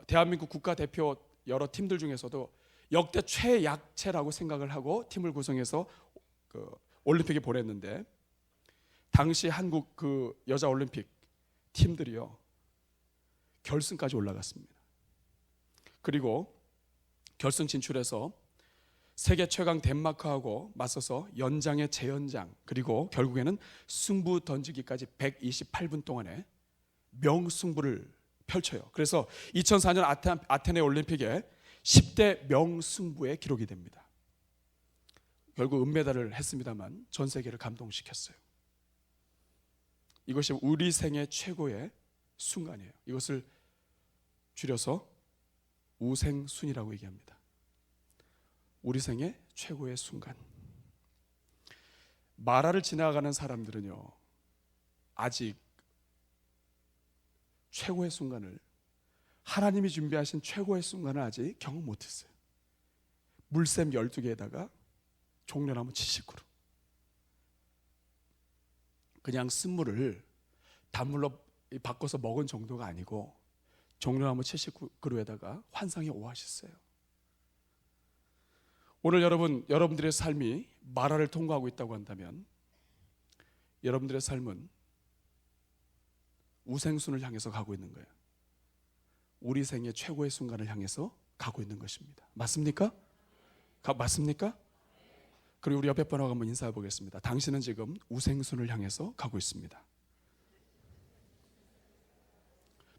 대한민국 국가대표 여러 팀들 중에서도 역대 최약체라고 생각을 하고 팀을 구성해서 그 올림픽에 보냈는데, 당시 한국 그 여자 올림픽 팀들이요 결승까지 올라갔습니다. 그리고 결승 진출해서 세계 최강 덴마크하고 맞서서 연장의 재연장, 그리고 결국에는 승부 던지기까지 128분 동안에 명승부를 펼쳐요. 그래서 2004년 아테네 올림픽에 10대 명승부의 기록이 됩니다. 결국 은메달을 했습니다만 전 세계를 감동시켰어요. 이것이 우리 생애 최고의 순간이에요. 이것을 줄여서 우생순이라고 얘기합니다. 우리 생애 최고의 순간. 마라를 지나가는 사람들은요 아직 최고의 순간을, 하나님이 준비하신 최고의 순간을 아직 경험 못했어요. 물샘 12개에다가 종려나무 70그루, 그냥 쓴물을 단물로 바꿔서 먹은 정도가 아니고 종려나무 70그루에다가 환상의 오아시스예요. 오늘 여러분들의 삶이 마라를 통과하고 있다고 한다면 여러분들의 삶은 우생순을 향해서 가고 있는 거예요. 우리 생의 최고의 순간을 향해서 가고 있는 것입니다. 맞습니까? 맞습니까? 그리고 우리 옆에 분하고 한번 인사해 보겠습니다. 당신은 지금 우생순을 향해서 가고 있습니다.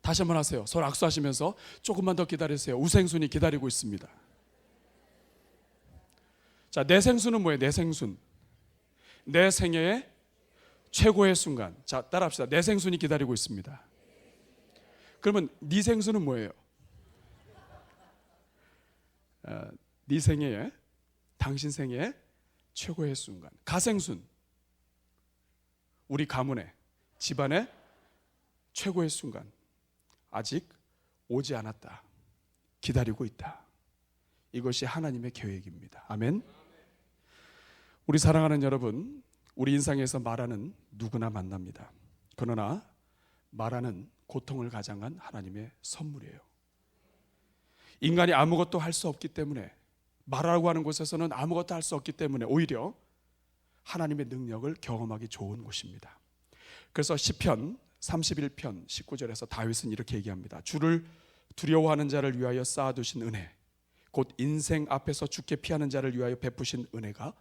다시 한번 하세요. 서로 악수하시면서 조금만 더 기다리세요. 우생순이 기다리고 있습니다. 자, 내 생순은 뭐예요? 내 생순. 내 생애의 최고의 순간. 자, 따라합시다. 내 생순이 기다리고 있습니다. 그러면 네 생순은 뭐예요? 네 생애의, 당신 생애의 최고의 순간. 가생순. 우리 가문의, 집안의 최고의 순간. 아직 오지 않았다. 기다리고 있다. 이것이 하나님의 계획입니다. 아멘. 우리 사랑하는 여러분, 우리 인생에서 마라는 누구나 만납니다. 그러나 마라는 고통을 가장한 하나님의 선물이에요. 인간이 아무것도 할 수 없기 때문에, 마라라고 하는 곳에서는 아무것도 할 수 없기 때문에 오히려 하나님의 능력을 경험하기 좋은 곳입니다. 그래서 시편 31편 19절에서 다윗은 이렇게 얘기합니다. 주를 두려워하는 자를 위하여 쌓아두신 은혜, 곧 인생 앞에서 죽게 피하는 자를 위하여 베푸신 은혜가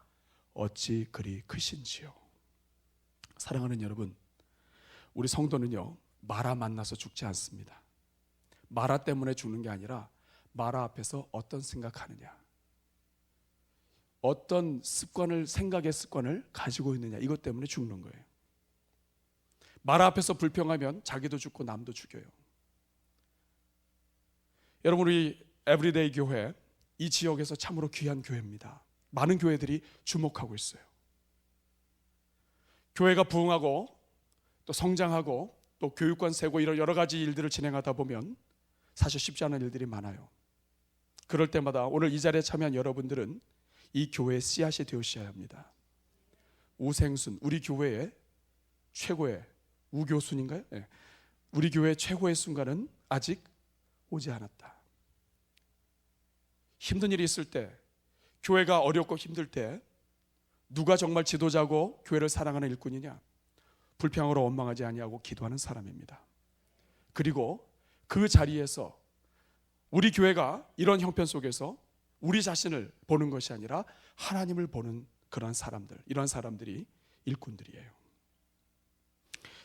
어찌 그리 크신지요. 사랑하는 여러분, 우리 성도는요, 마라 만나서 죽지 않습니다. 마라 때문에 죽는 게 아니라 마라 앞에서 어떤 생각하느냐, 어떤 생각의 습관을 가지고 있느냐, 이것 때문에 죽는 거예요. 마라 앞에서 불평하면 자기도 죽고 남도 죽여요. 여러분, 우리 에브리데이 교회, 이 지역에서 참으로 귀한 교회입니다. 많은 교회들이 주목하고 있어요. 교회가 부흥하고 또 성장하고 또 교육관 세고 이런 여러 가지 일들을 진행하다 보면 사실 쉽지 않은 일들이 많아요. 그럴 때마다 오늘 이 자리에 참여한 여러분들은 이 교회의 씨앗이 되어주셔야 합니다. 우생순, 우리 교회의 최고의 우교순인가요? 네. 우리 교회의 최고의 순간은 아직 오지 않았다. 힘든 일이 있을 때, 교회가 어렵고 힘들 때 누가 정말 지도자고 교회를 사랑하는 일꾼이냐? 불평으로 원망하지 아니하고 기도하는 사람입니다. 그리고 그 자리에서 우리 교회가 이런 형편 속에서 우리 자신을 보는 것이 아니라 하나님을 보는 그런 사람들, 이런 사람들이 일꾼들이에요.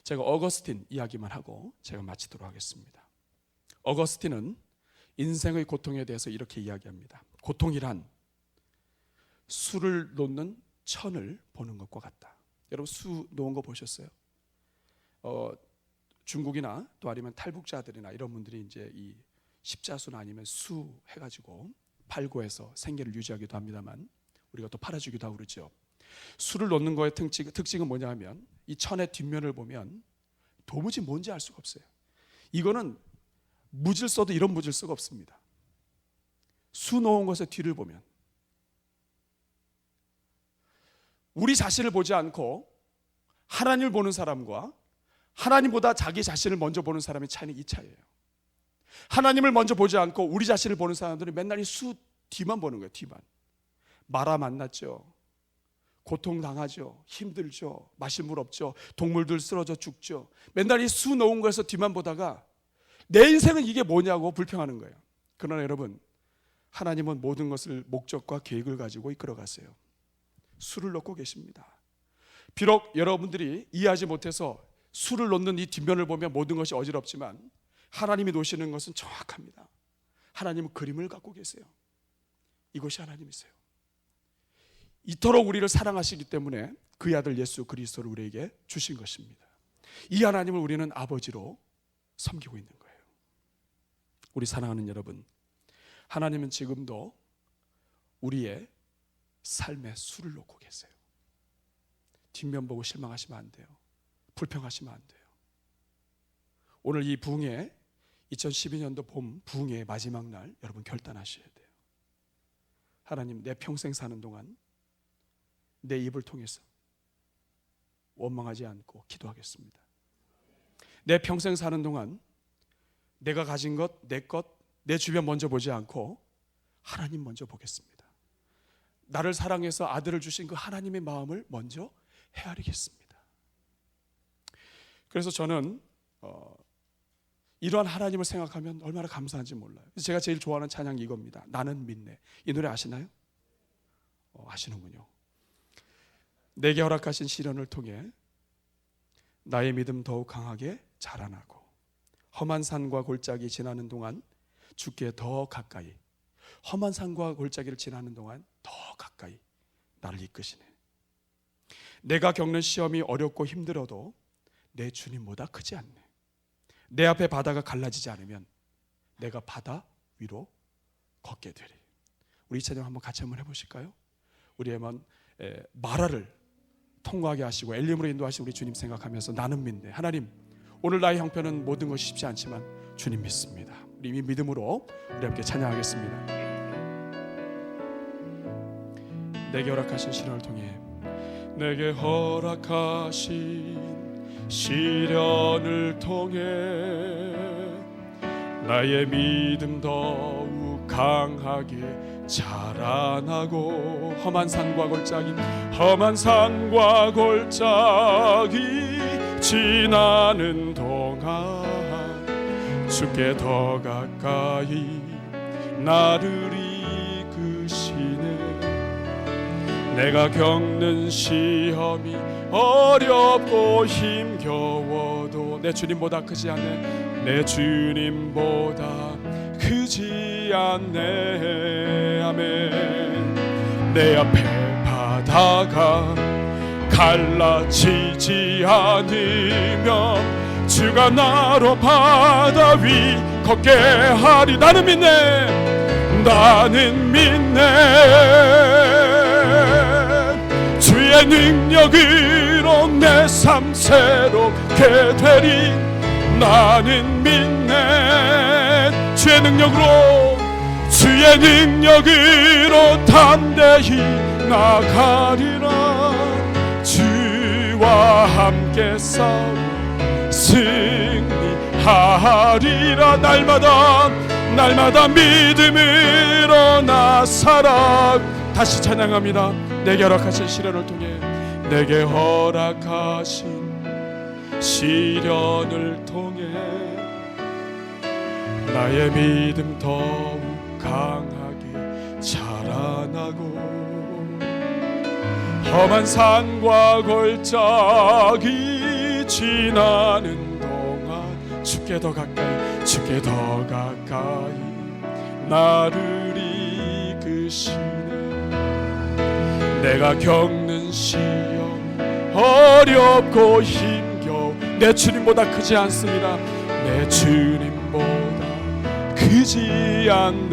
제가 어거스틴 이야기만 하고 제가 마치도록 하겠습니다. 어거스틴은 인생의 고통에 대해서 이렇게 이야기합니다. 고통이란 수를 놓는 천을 보는 것과 같다. 여러분, 수 놓은 거 보셨어요? 중국이나 또 아니면 탈북자들이나 이런 분들이 이제 이 십자수나 아니면 수 해가지고 팔고해서 생계를 유지하기도 합니다만 우리가 또 팔아주기도 하고 그러죠. 수를 놓는 거의 특징은 뭐냐 하면 이 천의 뒷면을 보면 도무지 뭔지 알 수가 없어요. 이거는 무질서도 이런 무질서가 없습니다. 수 놓은 것의 뒤를 보면 우리 자신을 보지 않고 하나님을 보는 사람과 하나님보다 자기 자신을 먼저 보는 사람의 차이는 이 차이예요. 하나님을 먼저 보지 않고 우리 자신을 보는 사람들은 맨날 이 수 뒤만 보는 거예요. 뒤만. 마라 만났죠. 고통당하죠. 힘들죠. 마실 물 없죠. 동물들 쓰러져 죽죠. 맨날 이 수 놓은 거에서 뒤만 보다가 내 인생은 이게 뭐냐고 불평하는 거예요. 그러나 여러분, 하나님은 모든 것을 목적과 계획을 가지고 이끌어가세요. 수를 놓고 계십니다. 비록 여러분들이 이해하지 못해서 수를 놓는 이 뒷면을 보면 모든 것이 어지럽지만 하나님이 놓으시는 것은 정확합니다. 하나님은 그림을 갖고 계세요. 이것이 하나님이세요. 이토록 우리를 사랑하시기 때문에 그의 아들 예수 그리스도를 우리에게 주신 것입니다. 이 하나님을 우리는 아버지로 섬기고 있는 거예요. 우리 사랑하는 여러분, 하나님은 지금도 우리의 삶의 수를 놓고 계세요. 뒷면 보고 실망하시면 안 돼요. 불평하시면 안 돼요. 오늘 이 부흥회 2012년도 봄 부흥회의 마지막 날 여러분 결단하셔야 돼요. 하나님, 내 평생 사는 동안 내 입을 통해서 원망하지 않고 기도하겠습니다. 내 평생 사는 동안 내가 가진 것, 내 주변 먼저 보지 않고 하나님 먼저 보겠습니다. 나를 사랑해서 아들을 주신 그 하나님의 마음을 먼저 헤아리겠습니다. 그래서 저는 이러한 하나님을 생각하면 얼마나 감사한지 몰라요. 제가 제일 좋아하는 찬양이 이겁니다. 나는 믿네. 이 노래 아시나요? 아시는군요. 내게 허락하신 시련을 통해 나의 믿음 더욱 강하게 자라나고 험한 산과 골짜기 지나는 동안 주께 더 가까이, 험한 산과 골짜기를 지나는 동안 더 가까이 나를 이끄시네. 내가 겪는 시험이 어렵고 힘들어도 내 주님보다 크지 않네. 내 앞에 바다가 갈라지지 않으면 내가 바다 위로 걷게 되리. 우리 이 찬양 한번 같이 해보실까요? 우리의 마라를 통과하게 하시고 엘림으로 인도하신 우리 주님 생각하면서 나는 믿네. 하나님, 오늘 나의 형편은 모든 것이 쉽지 않지만 주님 믿습니다. 우리 이 믿음으로 우리 함께 찬양하겠습니다. 내게 허락하신 시련을 통해, 내게 허락하신 시련을 통해 나의 믿음 더욱 강하게 자라나고 험한 산과 골짜기 지나는 동안 주께 더 가까이 나를 이끄시네. 내가 겪는 시험이 어렵고 힘겨워도 내 주님보다 크지 않네. 내 주님보다 크지 않네. 아멘. 내 앞에 바다가 갈라지지 않으면 주가 나로 바다 위 걷게 하리. 나는 믿네. 나는 믿네. 주의 능력으로 내 삶 새롭게 되리. 나는 믿네. 주의 능력으로 담대히 나가리라. 주와 함께 싸워 승리하리라. 날마다 믿음으로 나 살아. 다시 찬양합니다. 내게 허락하신 시련을 통해, 내게 허락하신 시련을 통해 나의 믿음 더욱 강하게 자라나고 험한 산과 골짜기 지나는 동안 주께 더 가까이 나를 이끄시네. 내가 겪는 시험 어렵고 힘겨워 내 주님보다 크지 않습니다. 내 주님보다 크지 않네.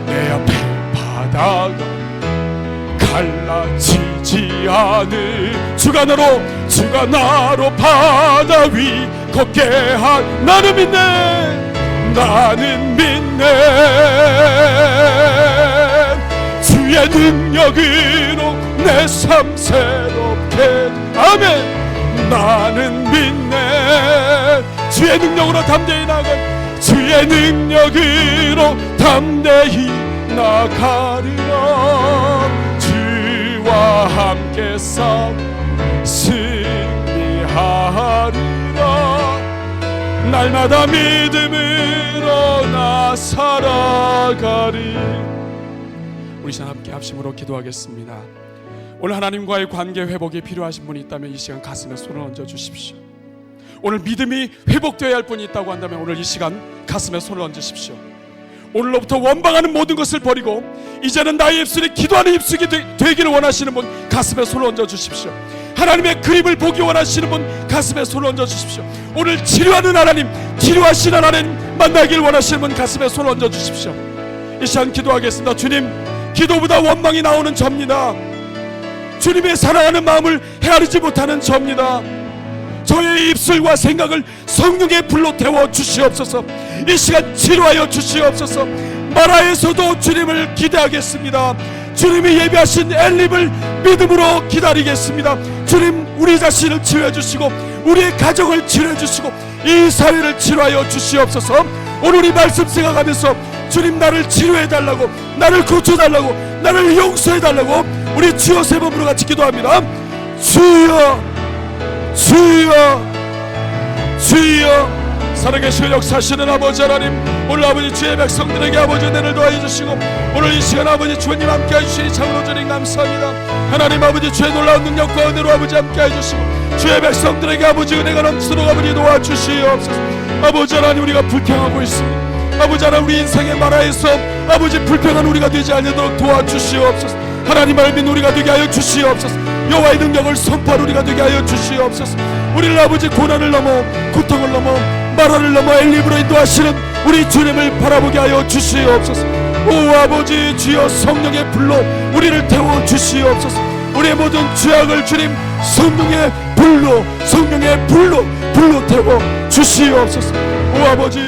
내 앞에 바다가 갈라지지 않을 주가 나로 바다 위 걷게 할. 나는 믿네. 주의 능력으로 내 삶 새롭게. 아멘. 나는 믿네. 주의 능력으로 담대히 나간, 주의 능력으로 담대히 나가리라. 주와 함께 싸워 승리하리라. 날마다 믿음으로 나 살아가리. 우리 시간 함께 합심으로 기도하겠습니다. 오늘 하나님과의 관계 회복이 필요하신 분이 있다면 이 시간 가슴에 손을 얹어 주십시오. 오늘 믿음이 회복되어야 할 분이 있다고 한다면 오늘 이 시간 가슴에 손을 얹으십시오. 오늘로부터 원망하는 모든 것을 버리고 이제는 나의 입술이 기도하는 입술이 되기를 원하시는 분 가슴에 손을 얹어 주십시오. 하나님의 그림을 보기 원하시는 분 가슴에 손을 얹어 주십시오. 오늘 치료하는 하나님, 치료하시는 하나님 만나길 원하시는 분 가슴에 손을 얹어 주십시오. 이 시간 기도하겠습니다. 주님, 기도보다 원망이 나오는 저입니다. 주님의 사랑하는 마음을 헤아리지 못하는 저입니다. 저의 입술과 생각을 성령의 불로 태워 주시옵소서. 이 시간 치료하여 주시옵소서. 마라에서도 주님을 기대하겠습니다. 주님이 예비하신 엘립을 믿음으로 기다리겠습니다. 주님, 우리 자신을 치료해 주시고 우리의 가정을 치료해 주시고 이 사회를 치료하여 주시옵소서. 오늘 이 말씀 생각하면서 주님, 나를 치료해 달라고, 나를 고쳐 달라고, 나를 용서해 달라고 우리 주여 세 번으로 같이 기도합니다. 주여, 주여, 주여. 살아계시고 역사하시는 아버지 하나님, 오늘 아버지 주의 백성들에게 아버지 은혜를 더하여 주시고 오늘 이 시간 아버지 주님 함께 해주시니 참으로 주님 감사합니다. 하나님 아버지 주의 놀라운 능력과 은혜로 아버지 함께 해주시고 주의 백성들에게 아버지 은혜가 넘치도록 아버지 도와주시옵소서. 아버지 하나님, 우리가 불평하고 있습니다. 아버지 하나님, 우리 인생의 나라에서 아버지 불평한 우리가 되지 않도록 도와주시옵소서. 하나님을 믿는 우리가 되게 하여 주시옵소서. 여호와의 능력을 선포하는 우리가 되게 하여 주시옵소서. 우리를 아버지 고난을 넘어 고통을 넘어 마라를 넘어 엘립으로 인도하시는 우리 주님을 바라보게 하여 주시옵소서. 오 아버지, 주여 성령의 불로 우리를 태워 주시옵소서. 우리의 모든 죄악을 주님 성령의 불로 태워 주시옵소서. 오 아버지,